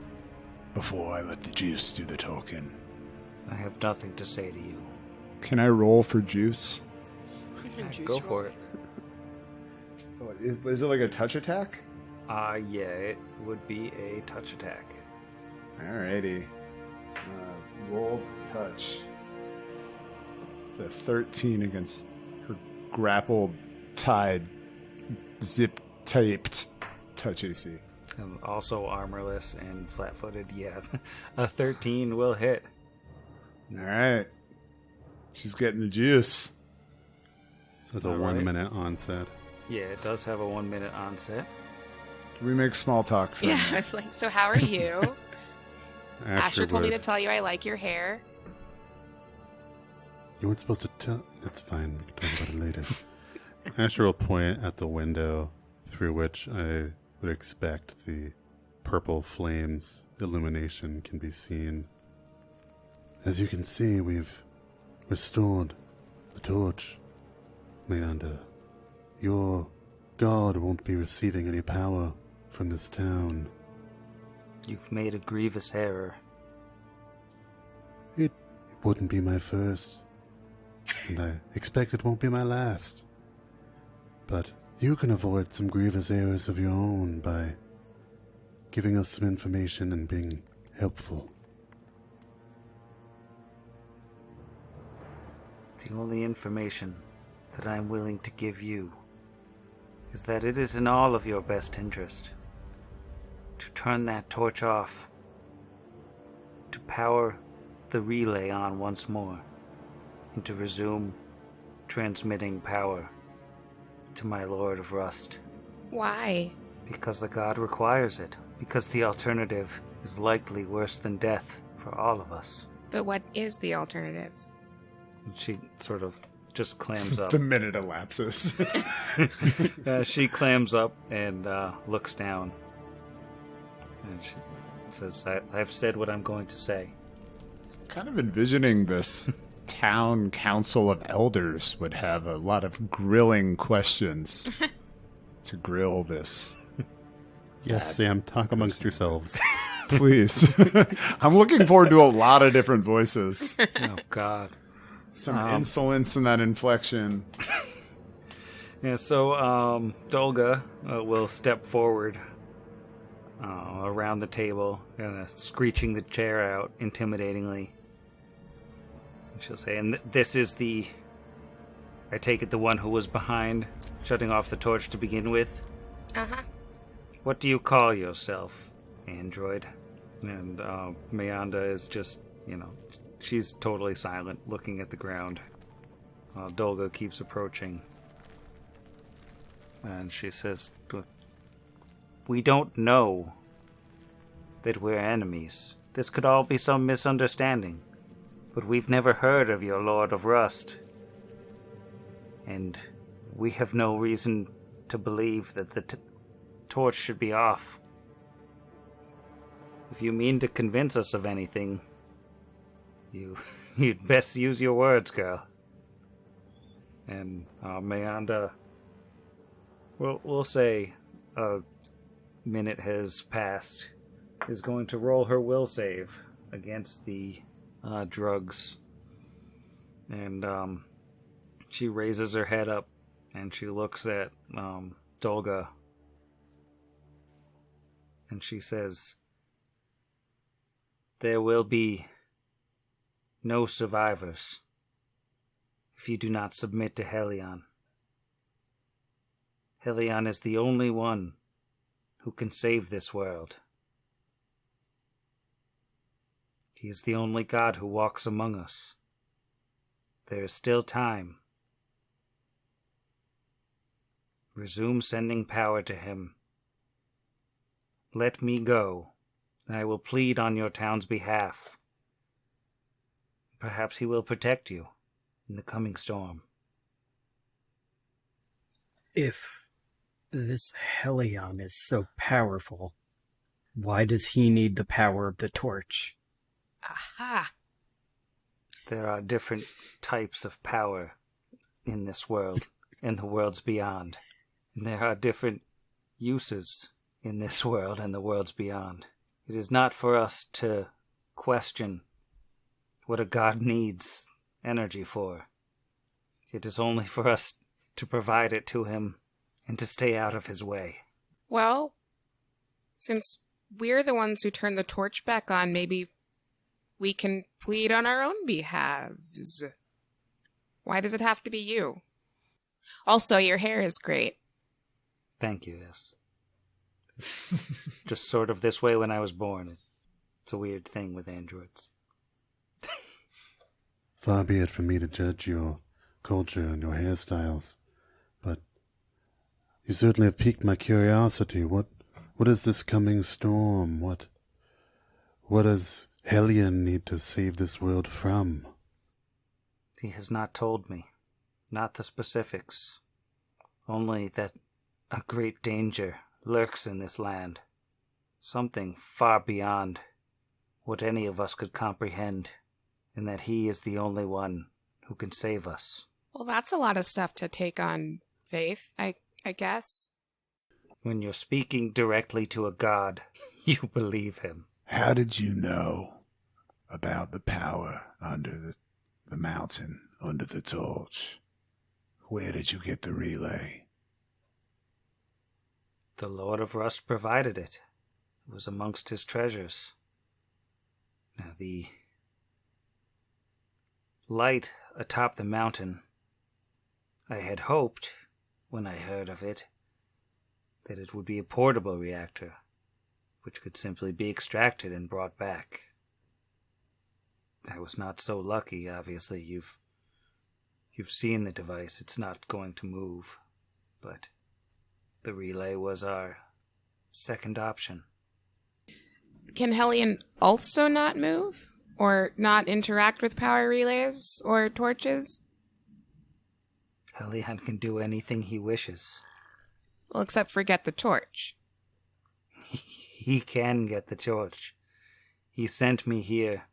before I let the juice do the talking. I have nothing to say to you. Can I roll for juice? Go for it. Is it like a touch attack? Yeah, it would be a touch attack. Alrighty. Roll touch. It's a 13 against her grappled, tied, zip-taped touch AC. And also armorless and flat-footed. Yeah, a 13 will hit. Alright. She's getting the juice. So it's a All 1 right. minute onset. Yeah, it does have a 1 minute onset. We make small talk for a Yeah, I minute. was like, so how are you? Asher told me to would- tell you I like your hair. You weren't supposed to tell. It's fine. We can talk about it later. Asher will point at the window through which I would expect the purple flames illumination can be seen. As you can see, we've restored the torch. Meander, your god won't be receiving any power from this town. You've made a grievous error. It wouldn't be my first, and I expect it won't be my last. But you can avoid some grievous errors of your own by giving us some information and being helpful. The only information that I'm willing to give you is that it is in all of your best interest to turn that torch off, to power the relay on once more, and to resume transmitting power to my Lord of Rust. Why? Because the god requires it. Because the alternative is likely worse than death for all of us. But what is the alternative? And she sort of just clams up. The minute elapses. She clams up and looks down. And she says, I've said what I'm going to say. Kind of envisioning this town council of elders would have a lot of grilling questions to grill this. Yes, Sam, talk amongst yourselves. Please. I'm looking forward to a lot of different voices. Oh, God. Some insolence in that inflection. Yeah, so Dolga will step forward around the table, screeching the chair out intimidatingly. And she'll say, and this is I take it the one who was behind shutting off the torch to begin with? Uh-huh. What do you call yourself, android? And Meanda is just, she's totally silent, looking at the ground. Dolga keeps approaching. And she says, we don't know that we're enemies. This could all be some misunderstanding. But we've never heard of your Lord of Rust. And we have no reason to believe that the torch should be off. If you mean to convince us of anything, you'd best use your words, girl. And Meanda, we'll say a minute has passed, is going to roll her will save against the drugs. And she raises her head up and she looks at Dolga. And she says, there will be no survivors if you do not submit to Helion. Helion is the only one who can save this world. He is the only god who walks among us. There is still time. Resume sending power to him. Let me go, and I will plead on your town's behalf. Perhaps he will protect you in the coming storm. If this Helion is so powerful, why does he need the power of the torch? Aha. There are different types of power in this world and the worlds beyond. And there are different uses in this world and the worlds beyond. It is not for us to question what a god needs energy for. It is only for us to provide it to him and to stay out of his way. Well, since we're the ones who turn the torch back on, maybe we can plead on our own behalves. Why does it have to be you? Also, your hair is great. Thank you, yes. Just sort of this way when I was born. It's a weird thing with androids. Far be it from me to judge your culture and your hairstyles, but you certainly have piqued my curiosity. What What is this coming storm? What does Hellion need to save this world from? He has not told me. Not the specifics. Only that a great danger lurks in this land. Something far beyond what any of us could comprehend, and that he is the only one who can save us. Well, that's a lot of stuff to take on faith, I guess. When you're speaking directly to a god, you believe him. How did you know about the power under the mountain, under the torch? Where did you get the relay? The Lord of Rust provided it. It was amongst his treasures. Now the light atop the mountain, I had hoped, when I heard of it, that it would be a portable reactor, which could simply be extracted and brought back. I was not so lucky, obviously. You've seen the device. It's not going to move. But the relay was our second option. Can Hellion also not move? Or not interact with power relays or torches? Hellion can do anything he wishes. Well, except for get the torch. He can get the torch. He sent me here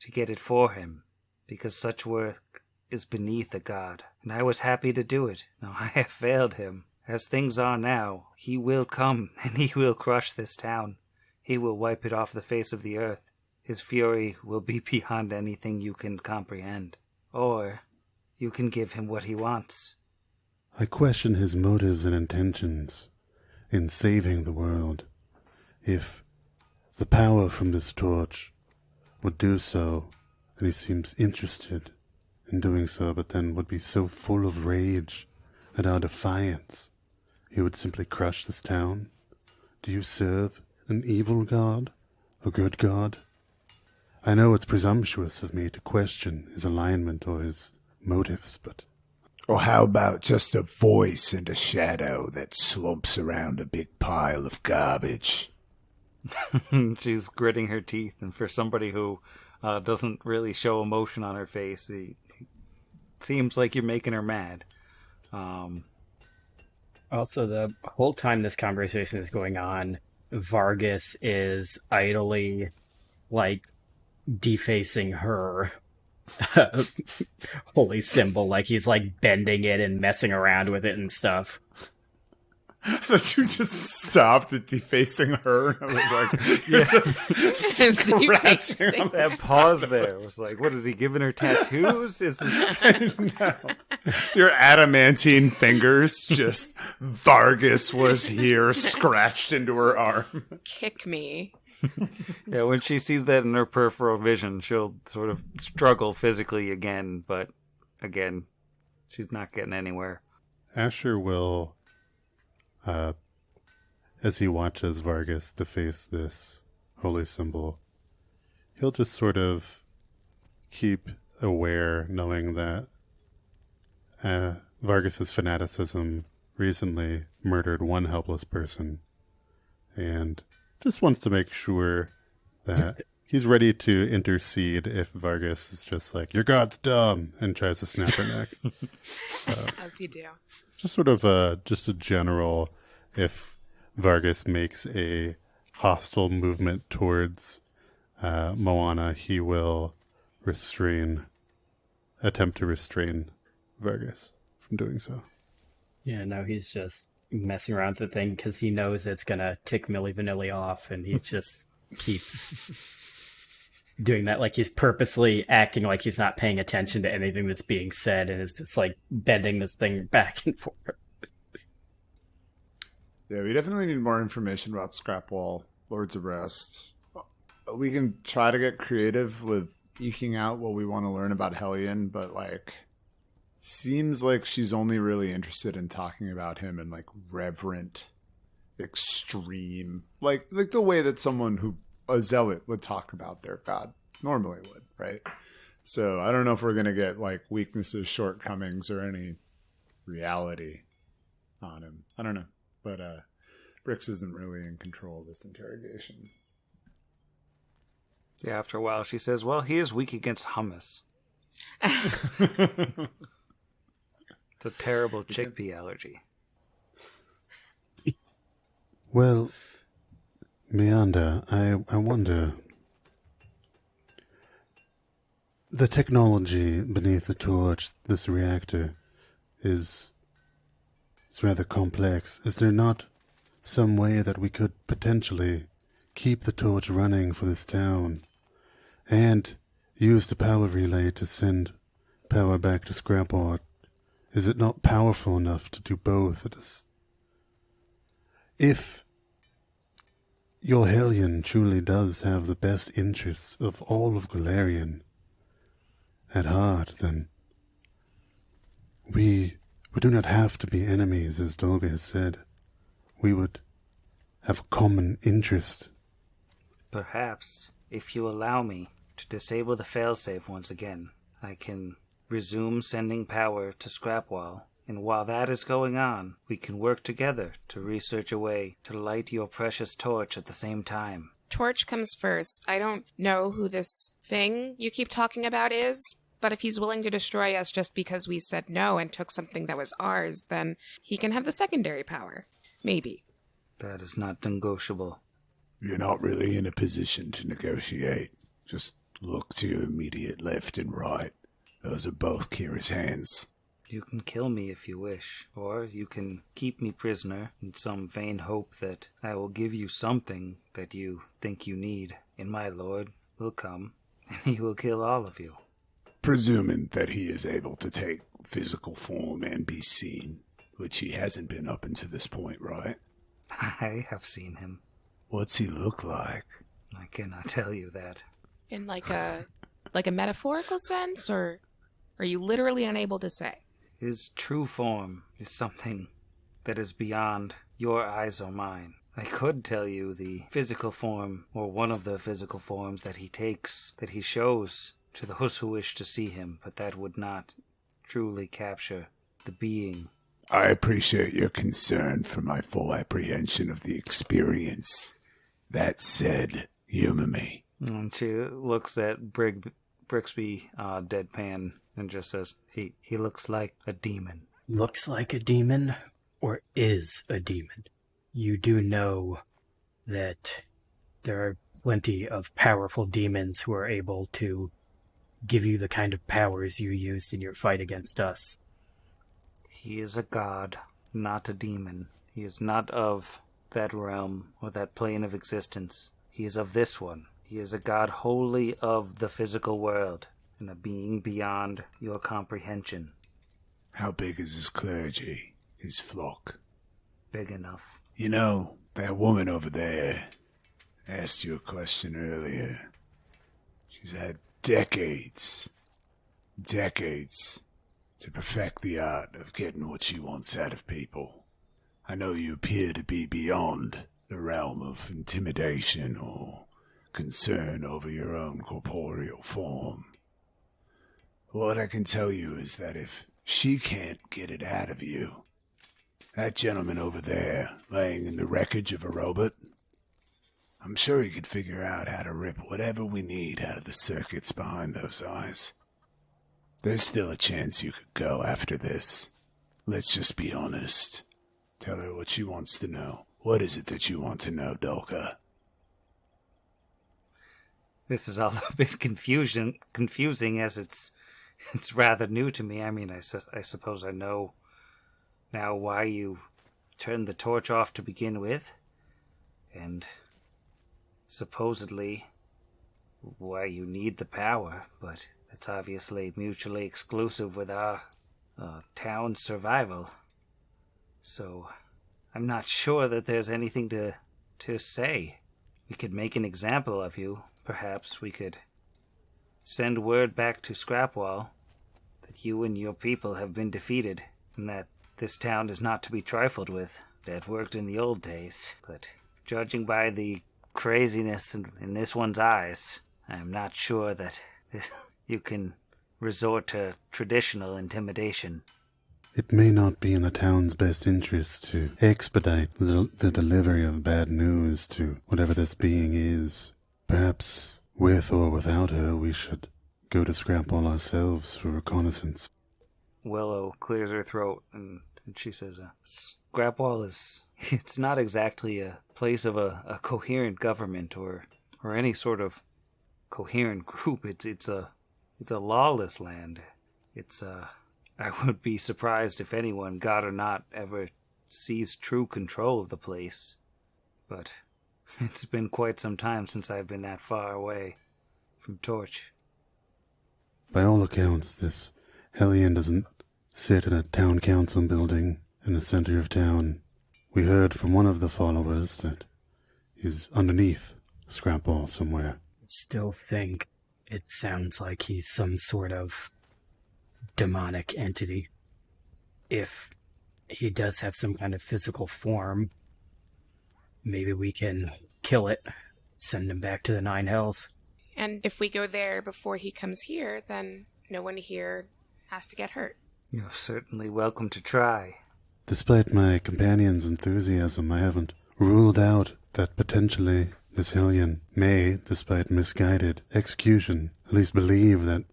to get it for him, because such work is beneath a god, and I was happy to do it. Now I have failed him. As things are now, he will come, and he will crush this town. He will wipe it off the face of the earth. His fury will be beyond anything you can comprehend. Or you can give him what he wants. I question his motives and intentions in saving the world. If the power from this torch would do so, and he seems interested in doing so, but then would be so full of rage at our defiance, he would simply crush this town. Do you serve an evil god? A good god? I know it's presumptuous of me to question his alignment or his motives, but... Or how about just a voice and a shadow that slumps around a big pile of garbage? She's gritting her teeth, and for somebody who doesn't really show emotion on her face, it seems like you're making her mad. Also, the whole time this conversation is going on, Vargas is idly, defacing her holy symbol. He's, bending it and messing around with it and stuff. That you just stopped at defacing her. I was like, you're just scratching on that pause there was like, what is he giving her tattoos? Is this No. Your adamantine fingers just Vargas was here scratched into her arm. Kick me. Yeah, when she sees that in her peripheral vision, she'll sort of struggle physically again, but again, she's not getting anywhere. Asher will, as he watches Vargas deface this holy symbol, he'll just sort of keep aware, knowing that Vargas's fanaticism recently murdered one helpless person, and just wants to make sure that he's ready to intercede if Vargas is just like, your god's dumb, and tries to snap her neck. As you do. Just sort of just a general, if Vargas makes a hostile movement towards Moana, he will attempt to restrain Vargas from doing so. Yeah, no, he's just messing around with the thing because he knows it's going to tick Milli Vanilli off, and he just keeps doing that. He's purposely acting like he's not paying attention to anything that's being said, and is just bending this thing back and forth. Yeah, we definitely need more information about Scrapwall, Lords of Rest. We can try to get creative with eking out what we want to learn about Hellion, but seems like she's only really interested in talking about him in reverent, extreme, like the way that someone who a zealot would talk about their god normally would, right? So I don't know if we're gonna get weaknesses, shortcomings, or any reality on him. I don't know, but Brix isn't really in control of this interrogation. Yeah, after a while she says, well, he is weak against hummus. It's a terrible chickpea allergy. Well, Meander, I wonder. The technology beneath the torch, this reactor, it's rather complex. Is there not some way that we could potentially keep the torch running for this town and use the power relay to send power back to Scraport? Is it not powerful enough to do both at us? If your Hellion truly does have the best interests of all of Galarian at heart, then we do not have to be enemies, as Dolga has said. We would have a common interest. Perhaps, if you allow me to disable the failsafe once again, I can resume sending power to Scrapwall, and while that is going on, we can work together to research a way to light your precious torch at the same time. Torch comes first. I don't know who this thing you keep talking about is, but if he's willing to destroy us just because we said no and took something that was ours, then he can have the secondary power. Maybe. That is not negotiable. You're not really in a position to negotiate. Just look to your immediate left and right. Those are both Kira's hands. You can kill me if you wish, or you can keep me prisoner in some vain hope that I will give you something that you think you need, and my lord will come, and he will kill all of you. Presuming that he is able to take physical form and be seen, which he hasn't been up until this point, right? I have seen him. What's he look like? I cannot tell you that. In like a metaphorical sense, or are you literally unable to say? His true form is something that is beyond your eyes or mine. I could tell you the physical form, or one of the physical forms that he takes, that he shows to those who wish to see him, but that would not truly capture the being. I appreciate your concern for my full apprehension of the experience. That said, humor me. And she looks at Brixby deadpan and just says, he looks like a demon. Looks like a demon, or is a demon? You do know that there are plenty of powerful demons who are able to give you the kind of powers you used in your fight against us. He is a god, not a demon. He is not of that realm or that plane of existence. He is of this one. He is a god wholly of the physical world, and a being beyond your comprehension. How big is his clergy, his flock? Big enough. You know, that woman over there asked you a question earlier. She's had decades to perfect the art of getting what she wants out of people. I know you appear to be beyond the realm of intimidation or concern over your own corporeal form. What I can tell you is that if she can't get it out of you, that gentleman over there, laying in the wreckage of a robot, I'm sure he could figure out how to rip whatever we need out of the circuits behind those eyes. There's still a chance you could go after this. Let's just be honest. Tell her what she wants to know. What is it that you want to know, Dolka? This is all a bit confusing as it's rather new to me. I mean, I suppose I know now why you turned the torch off to begin with, and supposedly why you need the power, but it's obviously mutually exclusive with our town's survival. So I'm not sure that there's anything to say. We could make an example of you. Perhaps we could send word back to Scrapwall that you and your people have been defeated, and that this town is not to be trifled with. That worked in the old days, but judging by the craziness in this one's eyes, I'm not sure that you can resort to traditional intimidation. it may not be in the town's best interest to expedite the delivery of bad news to whatever this being is. Perhaps, with or without her, we should go to Scrapwall ourselves for reconnaissance. Willow clears her throat and she says, Scrapwall it's not exactly a place of a coherent government or any sort of coherent group. It's a lawless land. I would be surprised if anyone, God or not, ever seized true control of the place. But it's been quite some time since I've been that far away from Torch. By all accounts, this Hellion doesn't sit in a town council building in the center of town. We heard from one of the followers that he's underneath Scrapwall somewhere. Still think it sounds like he's some sort of demonic entity. If he does have some kind of physical form, maybe we can kill it, send him back to the Nine Hells. And if we go there before he comes here, then no one here has to get hurt. You're certainly welcome to try. Despite my companion's enthusiasm, I haven't ruled out that potentially this Hellion may, despite misguided execution, at least believe that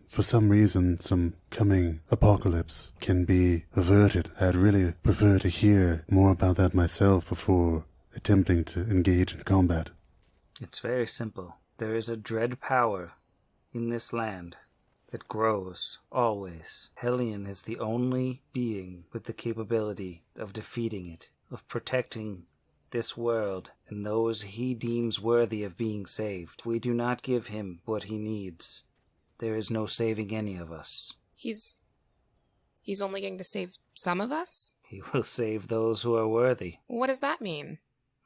for some reason, some coming apocalypse can be averted. I'd really prefer to hear more about that myself before attempting to engage in combat. It's very simple. There is a dread power in this land that grows, always. Hellion is the only being with the capability of defeating it, of protecting this world and those he deems worthy of being saved. If we do not give him what he needs, there is no saving any of us. He's only going to save some of us? He will save those who are worthy. What does that mean?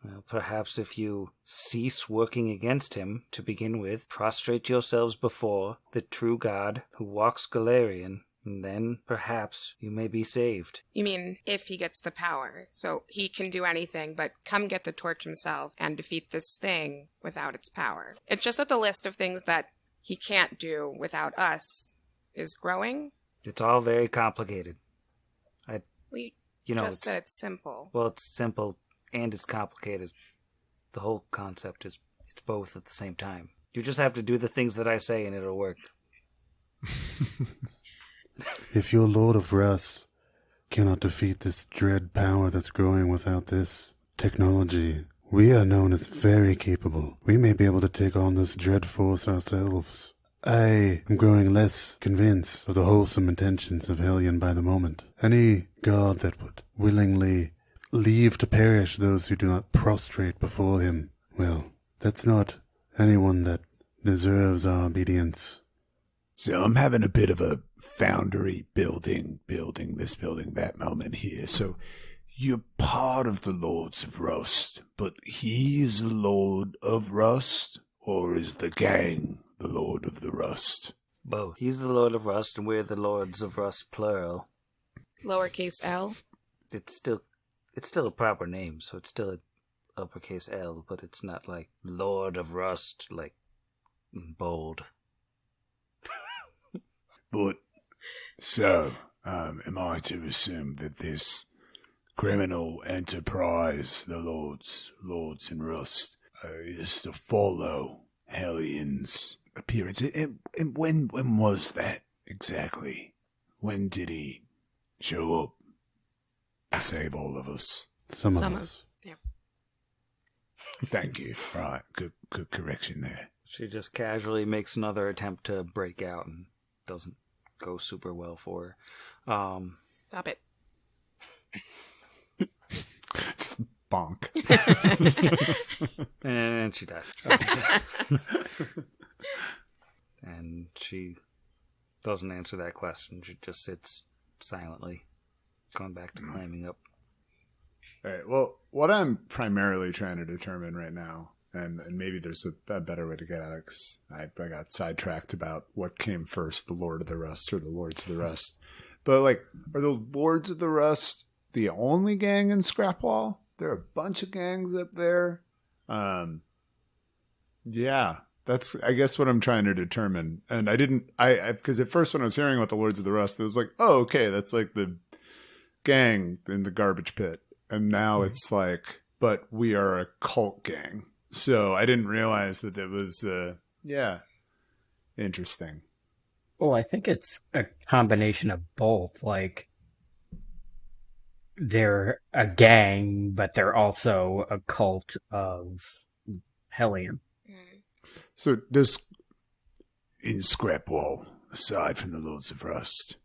Well, perhaps if you cease working against him to begin with, prostrate yourselves before the true God who walks Galarian, and then perhaps you may be saved. You mean if he gets the power, so he can do anything but come get the torch himself and defeat this thing without its power. It's just that the list of things that he can't do without us is growing. It's all very complicated. We It's said it's simple. Well, it's simple and it's complicated. The whole concept is it's both at the same time. You just have to do the things that I say and it'll work. If your Lord of Rust cannot defeat this dread power that's growing without this technology, we are known as very capable. We may be able to take on this dread force ourselves. I am growing less convinced of the wholesome intentions of Hellion by the moment. Any god that would willingly leave to perish those who do not prostrate before him, well, that's not anyone that deserves our obedience. So I'm having a bit of a foundry building that moment here. So you're part of the Lords of Rust, but he is the Lord of Rust, or is the gang the Lord of the Rust? Both. He's the Lord of Rust and we're the Lords of Rust, plural. Lowercase L. It's still a proper name, so it's still an uppercase L, but it's not like Lord of Rust, like in bold. But, so, am I to assume that this criminal enterprise, the Lords in Rust, is to follow Hellion's appearance? And when was that exactly? When did he show up to save all of us? Some of us. Yeah. Thank you. Right, good correction there. She just casually makes another attempt to break out and doesn't go super well for her. Stop it. Just bonk. And she dies. And she doesn't answer that question. She just sits silently, going back to climbing up. All right. Well, what I'm primarily trying to determine right now, and maybe there's a better way to get at it, 'cause I got sidetracked about what came first, the Lord of the Rust or the Lords of the Rust. But, like, are the Lords of the Rust the only gang in Scrapwall? There are a bunch of gangs up there. Yeah, that's, I guess, what I'm trying to determine. And I didn't, because at first when I was hearing about the Lords of the Rust, it was like, oh, okay, that's like the gang in the garbage pit. And now it's like, but we are a cult gang. So I didn't realize that it was, interesting. Well, I think it's a combination of both. Like, they're a gang, but they're also a cult of Hellion. So in Scrapwall, aside from the Lords of Rust,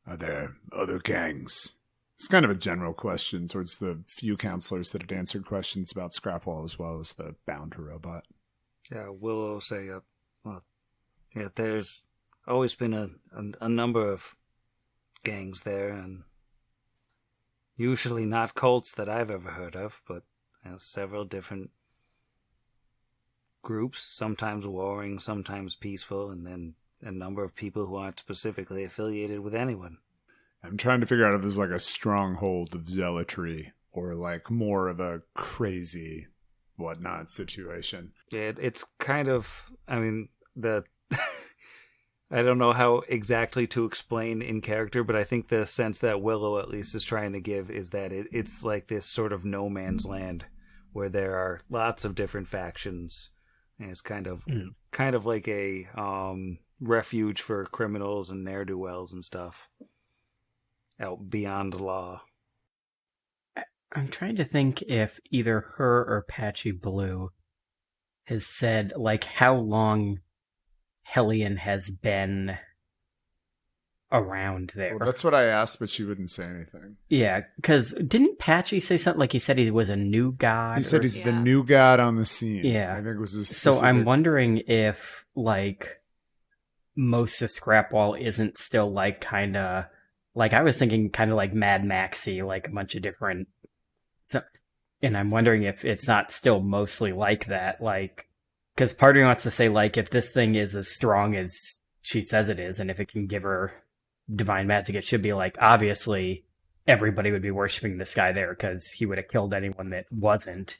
are there other gangs? It's kind of a general question towards the few counselors that had answered questions about Scrapwall as well as the bound to robot. Yeah, Willow say, there's always been a number of gangs there, and usually not cults that I've ever heard of, but several different groups, sometimes warring, sometimes peaceful, and then a number of people who aren't specifically affiliated with anyone. I'm trying to figure out if this is like a stronghold of zealotry or like more of a crazy whatnot situation. Yeah, it's kind of, I don't know how exactly to explain in character, but I think the sense that Willow at least is trying to give is that it's like this sort of no man's land where there are lots of different factions, and it's kind of like a refuge for criminals and ne'er-do-wells and stuff out beyond the law. I'm trying to think if either her or Patchy Blue has said, like, how long Hellion has been around there. Well, that's what I asked, but she wouldn't say anything. Yeah, because didn't Patchy say something like he said he was a new god? He said he's the new god on the scene. Yeah. I think it was a So I'm wondering if, like, most of Scrapwall isn't still, like, kind of... Like, I was thinking kind of like Mad Maxy, like a bunch of different... And I'm wondering if it's not still mostly like that, like... Because part of me wants to say, like, if this thing is as strong as she says it is, and if it can give her divine magic, it should be, like, obviously everybody would be worshipping this guy there, because he would have killed anyone that wasn't.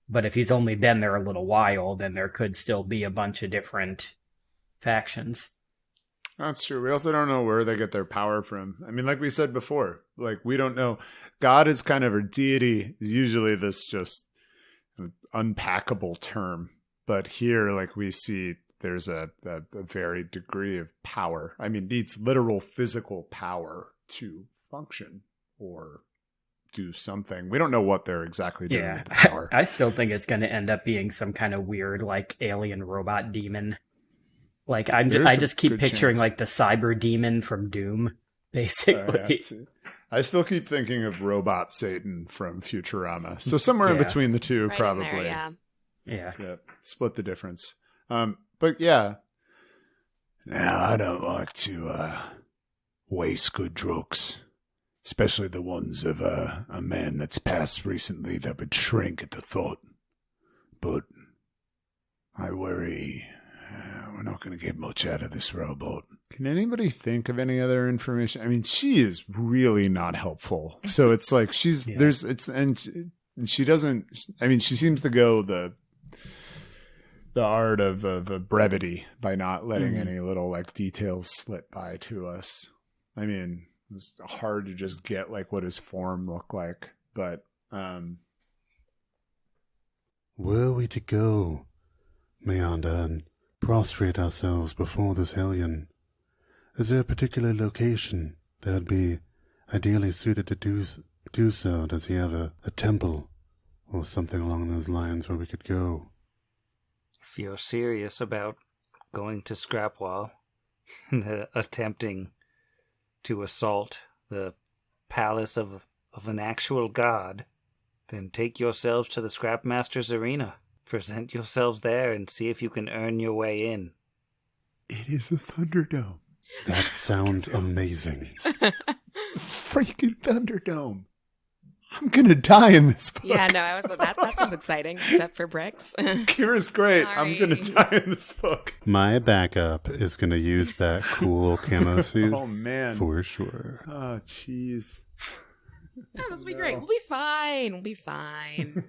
But if he's only been there a little while, then there could still be a bunch of different factions. That's true. We also don't know where they get their power from. I mean, like we said before, like, we don't know. God is kind of, or deity is usually this just unpackable term. But here, like, we see there's a very degree of power. I mean, needs literal physical power to function or do something. We don't know what they're exactly doing with the power. I still think it's going to end up being some kind of weird, like, alien robot demon. Like, I just keep picturing, like, the cyber demon from Doom, basically. I still keep thinking of Robot Satan from Futurama. So somewhere in between the two, right probably. in there, Yeah. Split the difference. But yeah. Now, I don't like to waste good drugs, especially the ones of a man that's passed recently that would shrink at the thought. But I worry we're not going to get much out of this robot. Can anybody think of any other information? I mean, she is really not helpful. So it's like she doesn't. I mean, she seems to go the art of brevity by not letting any little, like, details slip by to us. I mean, it's hard to just get, like, what his form looked like, but were we to go, Meander, and prostrate ourselves before this Hellion, is there a particular location that would be ideally suited to do so? Does he have a temple or something along those lines where we could go? If you're serious about going to Scrapwall and attempting to assault the palace of an actual god, then take yourselves to the Scrapmaster's arena. Present yourselves there and see if you can earn your way in. it is a Thunderdome. That sounds amazing. Freaking Thunderdome. I'm gonna die in this book. Yeah, no, I was that sounds exciting, except for Bricks. Kira's great. Sorry. I'm gonna die in this book. My backup is going to use that cool camo suit. Oh, man. For sure. Oh, jeez. Oh, this will be great. We'll be fine. We'll be fine.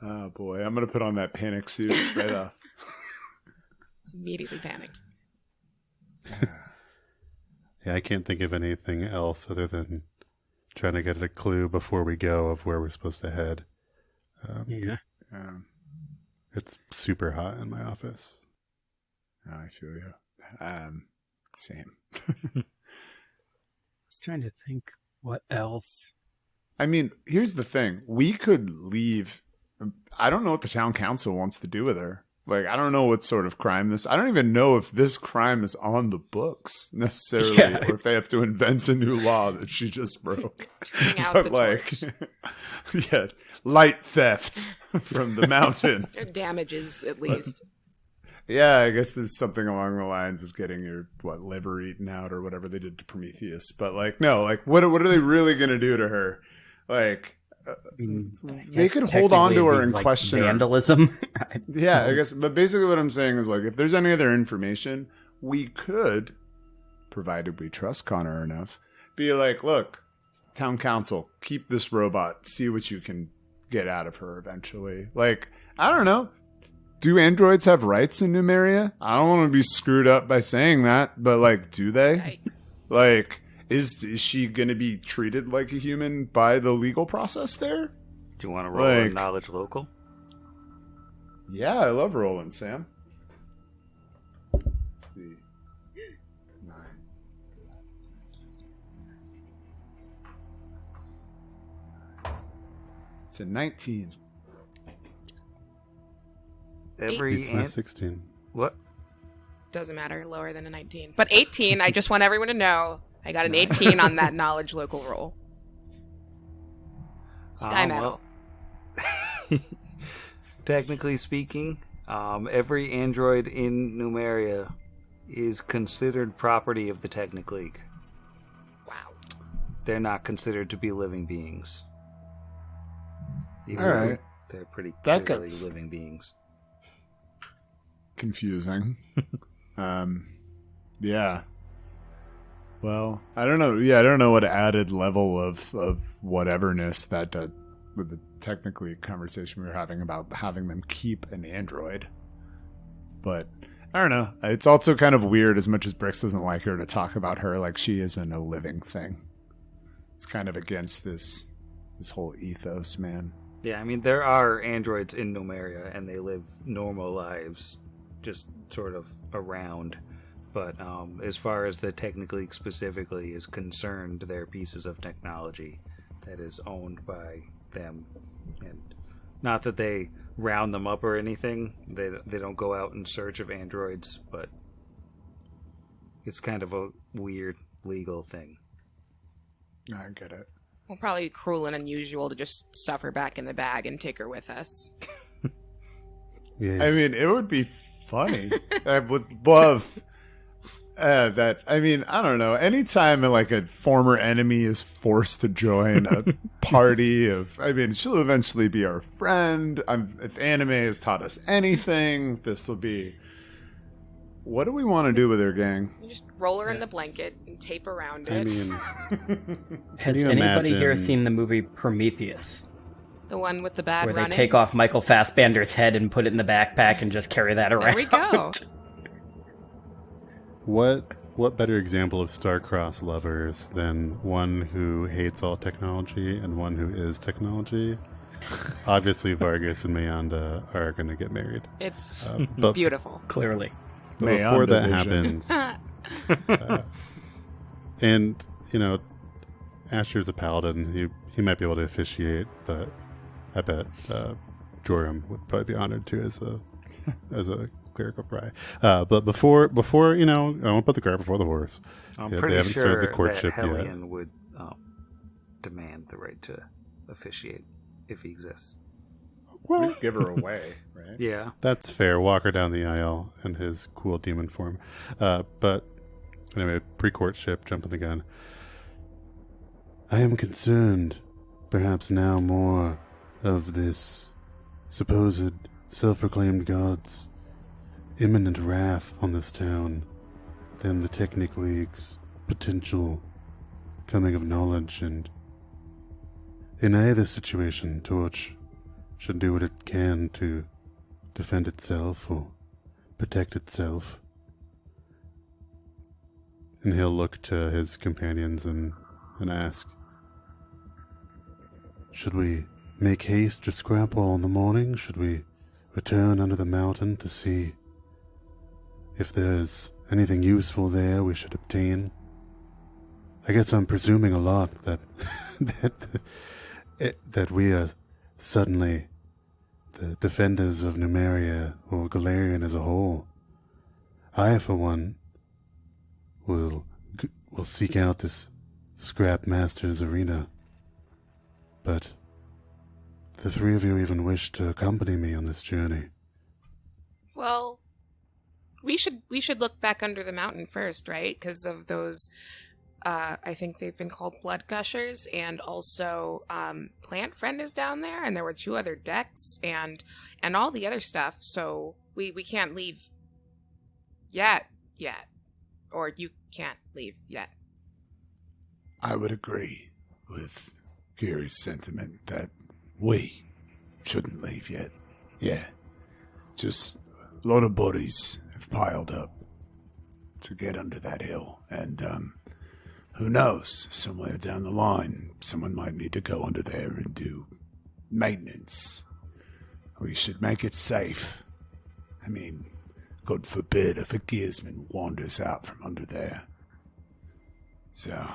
Oh, boy. I'm gonna put on that panic suit right off. Immediately panicked. Yeah, I can't think of anything else other than trying to get a clue before we go of where we're supposed to head. Yeah. It's super hot in my office. I feel you. Same. I was trying to think what else. I mean, here's the thing. We could leave. I don't know what the town council wants to do with her. Like, I don't know what sort of crime this. I don't even know if this crime is on the books necessarily, Yeah. or if they have to invent a new law that she just broke. Turning out But the like, torch. yeah, light theft from the mountain. Or damages, at least. Yeah, I guess there's something along the lines of getting your liver eaten out or whatever they did to Prometheus. But like, no, like, what are they really gonna do to her? Like, they could hold on to her and question her. Vandalism. Yeah, I guess. But basically, what I'm saying is, like, if there's any other information, we could, provided we trust Connor enough, be like, look, town council, keep this robot, see what you can get out of her eventually. Like, I don't know. Do androids have rights in Numeria? I don't want to be screwed up by saying that, but like, do they? Yikes. Like, is she going to be treated like a human by the legal process there? Do you want to roll a Like- knowledge local? Yeah, I love rolling, Sam. Let's see. 9. It's a 19. Every Beats my ant- 16. what? Doesn't matter, lower than a 19. But 18, I just want everyone to know I got an 18 on that knowledge local roll. Sky Metal. Well, technically speaking, every android in Numeria is considered property of the Technic League. Wow. They're not considered to be living beings. Even All though right. They're pretty That clearly gets- living beings. Confusing. Yeah. Well, I don't know. Yeah, I don't know what added level of whateverness that with the technically conversation we were having about having them keep an android. But I don't know. It's also kind of weird, as much as Brix doesn't like her, to talk about her like she isn't a living thing. It's kind of against this whole ethos, man. Yeah, I mean, there are androids in Numeria, and they live normal lives, just sort of around. But as far as the Technic League specifically is concerned, they're pieces of technology that is owned by them. And not that they round them up or anything. They don't go out in search of androids, but it's kind of a weird legal thing. I get it. Well, probably cruel and unusual to just stuff her back in the bag and take her with us. Yes. I mean, it would be funny. I would love that. I mean, I don't know. Anytime like a former enemy is forced to join a party of, I mean, she'll eventually be our friend. If anime has taught us anything, this will be. What do we want to do with her, gang? You just roll her in the blanket and tape around it. I mean, Has you anybody here imagine- seen the movie Prometheus? the one with the bad Where running. they take off Michael Fassbender's head and put it in the backpack and just carry that around. There we go. what better example of star-crossed lovers than one who hates all technology and one who is technology? Obviously, Vargas and Mayanda are going to get married. It's But beautiful. Clearly. before that Mayanda happens, and you know, Asher's a paladin. He might be able to officiate, but I bet Joram would probably be honored too as a clerical pry. But before you know, I won't put the cart before the horse. I'm Yeah, they pretty haven't sure started the that courtship yet. Hellion would demand the right to officiate if he exists. Well, just give her away, right? Yeah. That's fair. Walk her down the aisle in his cool demon form. But anyway, pre-courtship, jumping the gun. I am concerned, perhaps now more, of this supposed self-proclaimed god's imminent wrath on this town than the Technic League's potential coming of knowledge. And in either situation, Torch should do what it can to defend itself or protect itself. And he'll look to his companions and ask, should we make haste to Scrapwall in the morning? Should we return under the mountain to see if there's anything useful there we should obtain? I guess I'm presuming a lot that that we are suddenly the defenders of Numeria or Galarian as a whole. I, for one, will seek out this Scrap Masters arena. But the three of you even wish to accompany me on this journey. Well, we should look back under the mountain first, right? Because of those, I think they've been called blood gushers, and also Plant Friend is down there, and there were 2 other decks, and all the other stuff. So we can't leave yet, or you can't leave yet. I would agree with Gary's sentiment that we shouldn't leave yet. Yeah. Just a lot of bodies have piled up to get under that hill. And who knows, somewhere down the line, someone might need to go under there and do maintenance. We should make it safe. I mean, God forbid if a gearsman wanders out from under there. So,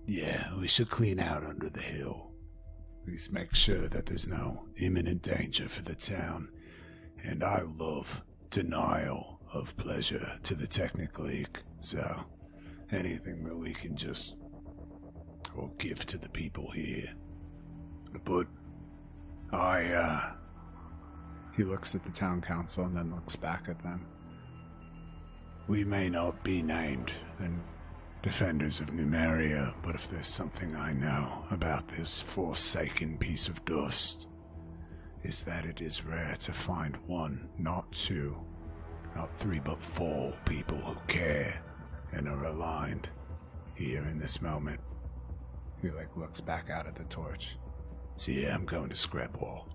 yeah, we should clean out under the hill. At least make sure that there's no imminent danger for the town. And I love denial of pleasure to the Technic League. So, anything that we can just give to the people here. But He looks at the town council and then looks back at them. We may not be named the defenders of Numeria, but if there's something I know about this forsaken piece of dust, is that it is rare to find 1, not 2, not 3, but 4 people who care and are aligned here in this moment. He looks back out at the torch. So yeah, I'm going to Scrapwall.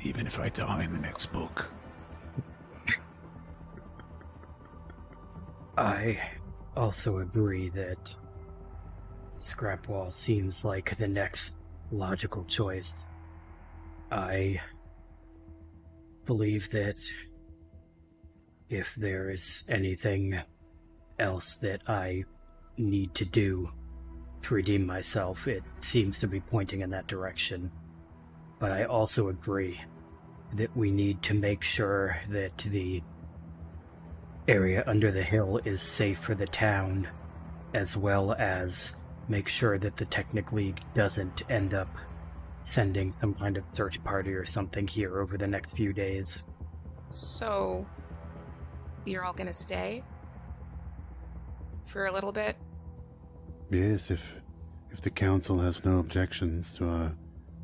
Even if I die in the next book. I also agree that Scrapwall seems like the next logical choice. I believe that if there is anything else that I need to do to redeem myself, it seems to be pointing in that direction. But I also agree that we need to make sure that the area under the hill is safe for the town, as well as make sure that the Technic League doesn't end up sending some kind of search party or something here over the next few days. So, you're all gonna stay? For a little bit? Yes, if the council has no objections to our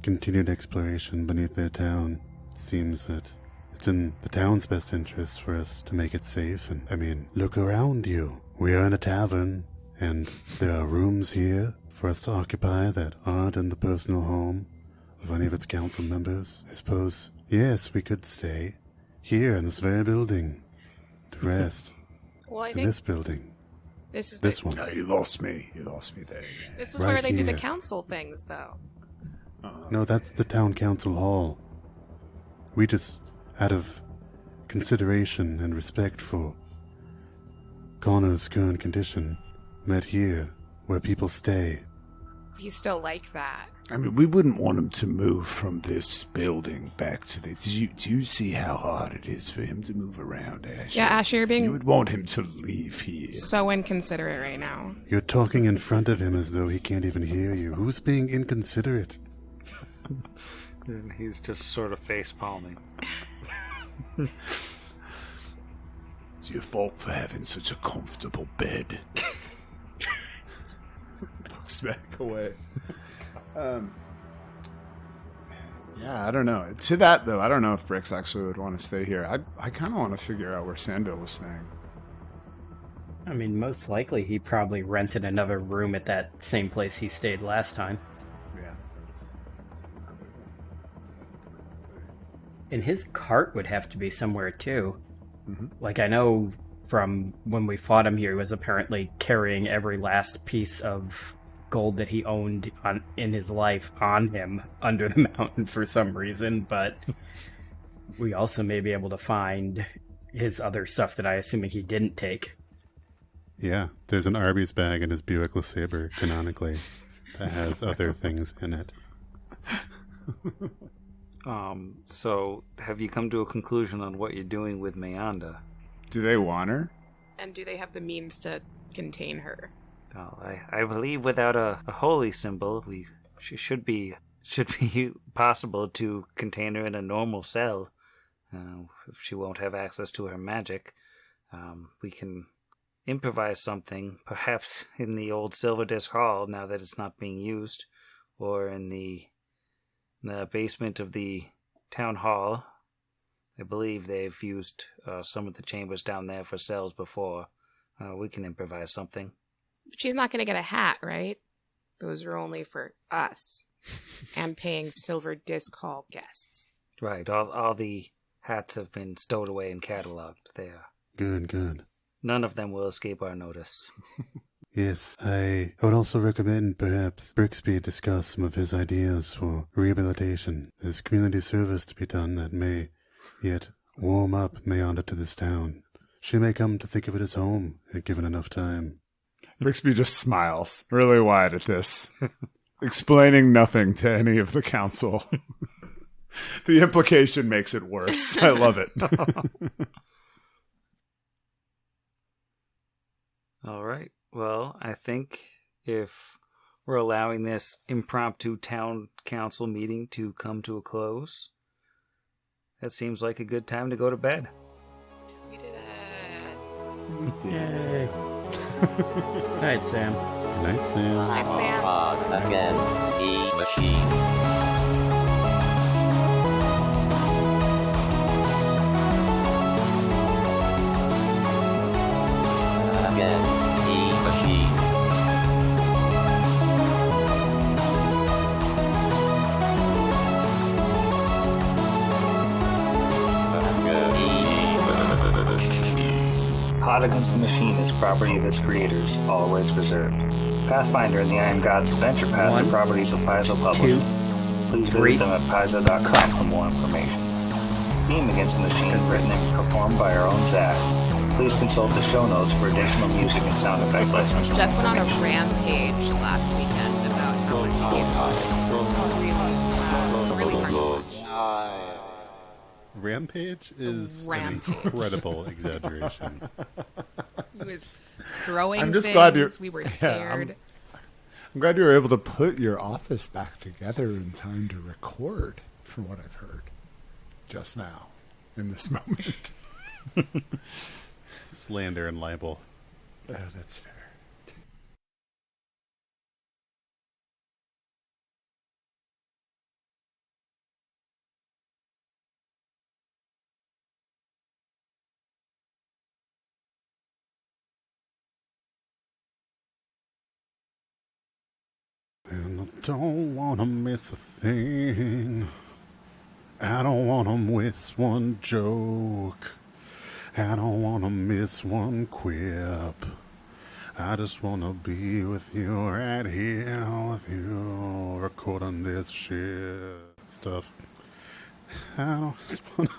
continued exploration beneath their town, it seems that it's in the town's best interest for us to make it safe. And I mean, look around you. We are in a tavern, and there are rooms here for us to occupy that aren't in the personal home of any of its council members. I suppose, yes, we could stay here in this very building to rest. Well, I in think this building. this one. No, you lost me. You lost me there. This is Right where they do the here. council things, though. No, that's the town council hall. We just, out of consideration and respect for Connor's current condition, met here, where people stay. He's still like that. I mean, we wouldn't want him to move from this building back to the... Do you see how hard it is for him to move around, Asher? Yeah, Asher, you're being You would want him to leave here. so inconsiderate right now. You're talking in front of him as though he can't even hear you. Who's being inconsiderate? And he's just sort of face palming. It's your fault for having such a comfortable bed. Looks back away. Yeah, I don't know. To that, though, I don't know if Brix actually would want to stay here. I kind of want to figure out where Sandil is staying. I mean, most likely he probably rented another room at that same place he stayed last time. Yeah, that's another thing. And his cart would have to be somewhere too. Mhm. Like, I know from when we fought him here, he was apparently carrying every last piece of gold that he owned in his life on him under the mountain for some reason, but we also may be able to find his other stuff that I assuming he didn't take. Yeah, there's an Arby's bag in his Buick LeSabre, canonically, that has other things in it. So have you come to a conclusion on what you're doing with Meanda? Do they want her? And do they have the means to contain her? Well, I believe without a holy symbol, she should be possible to contain her in a normal cell. If she won't have access to her magic, we can improvise something, perhaps in the old Silver Disc Hall, now that it's not being used, or in the basement of the town hall. I believe they've used some of the chambers down there for cells before. We can improvise something. She's not going to get a hat, right? Those are only for us and paying Silver Disc Hall guests. Right. All the hats have been stowed away and cataloged there. Good. None of them will escape our notice. Yes, I would also recommend perhaps Brixby discuss some of his ideas for rehabilitation. There's community service to be done that may yet warm up Meanda to this town. She may come to think of it as home, given enough time. Brixby just smiles really wide at this, explaining nothing to any of the council. The implication makes it worse. I love it. All right. Well, I think if we're allowing this impromptu town council meeting to come to a close, that seems like a good time to go to bed. We did it. Yay. Good night, Sam. Good night, Sam. Night, Sam. Odds against the machine. Against the machine. Hot Against the Machine is property of its creators, all rights reserved. Pathfinder and the Iron Gods Adventure Path are properties of Paizo Publishing. Please visit them at paizo.com for more information. Theme Against the Machine is written and performed by our own Zach. Please consult the show notes for additional music and sound effect licensing. Jeff went on a rampage last weekend about how much he really hard to watch. Rampage is Rampage. an incredible exaggeration. He was throwing I'm just things. glad you're- We were Yeah, scared. I'm glad you were able to put your office back together in time to record, from what I've heard, just now, in this moment. Slander and libel. That's fair. And I don't want to miss a thing. I don't want to miss one joke. I don't want to miss one quip. I just want to be with you right here with you, recording this shit stuff. I don't just want to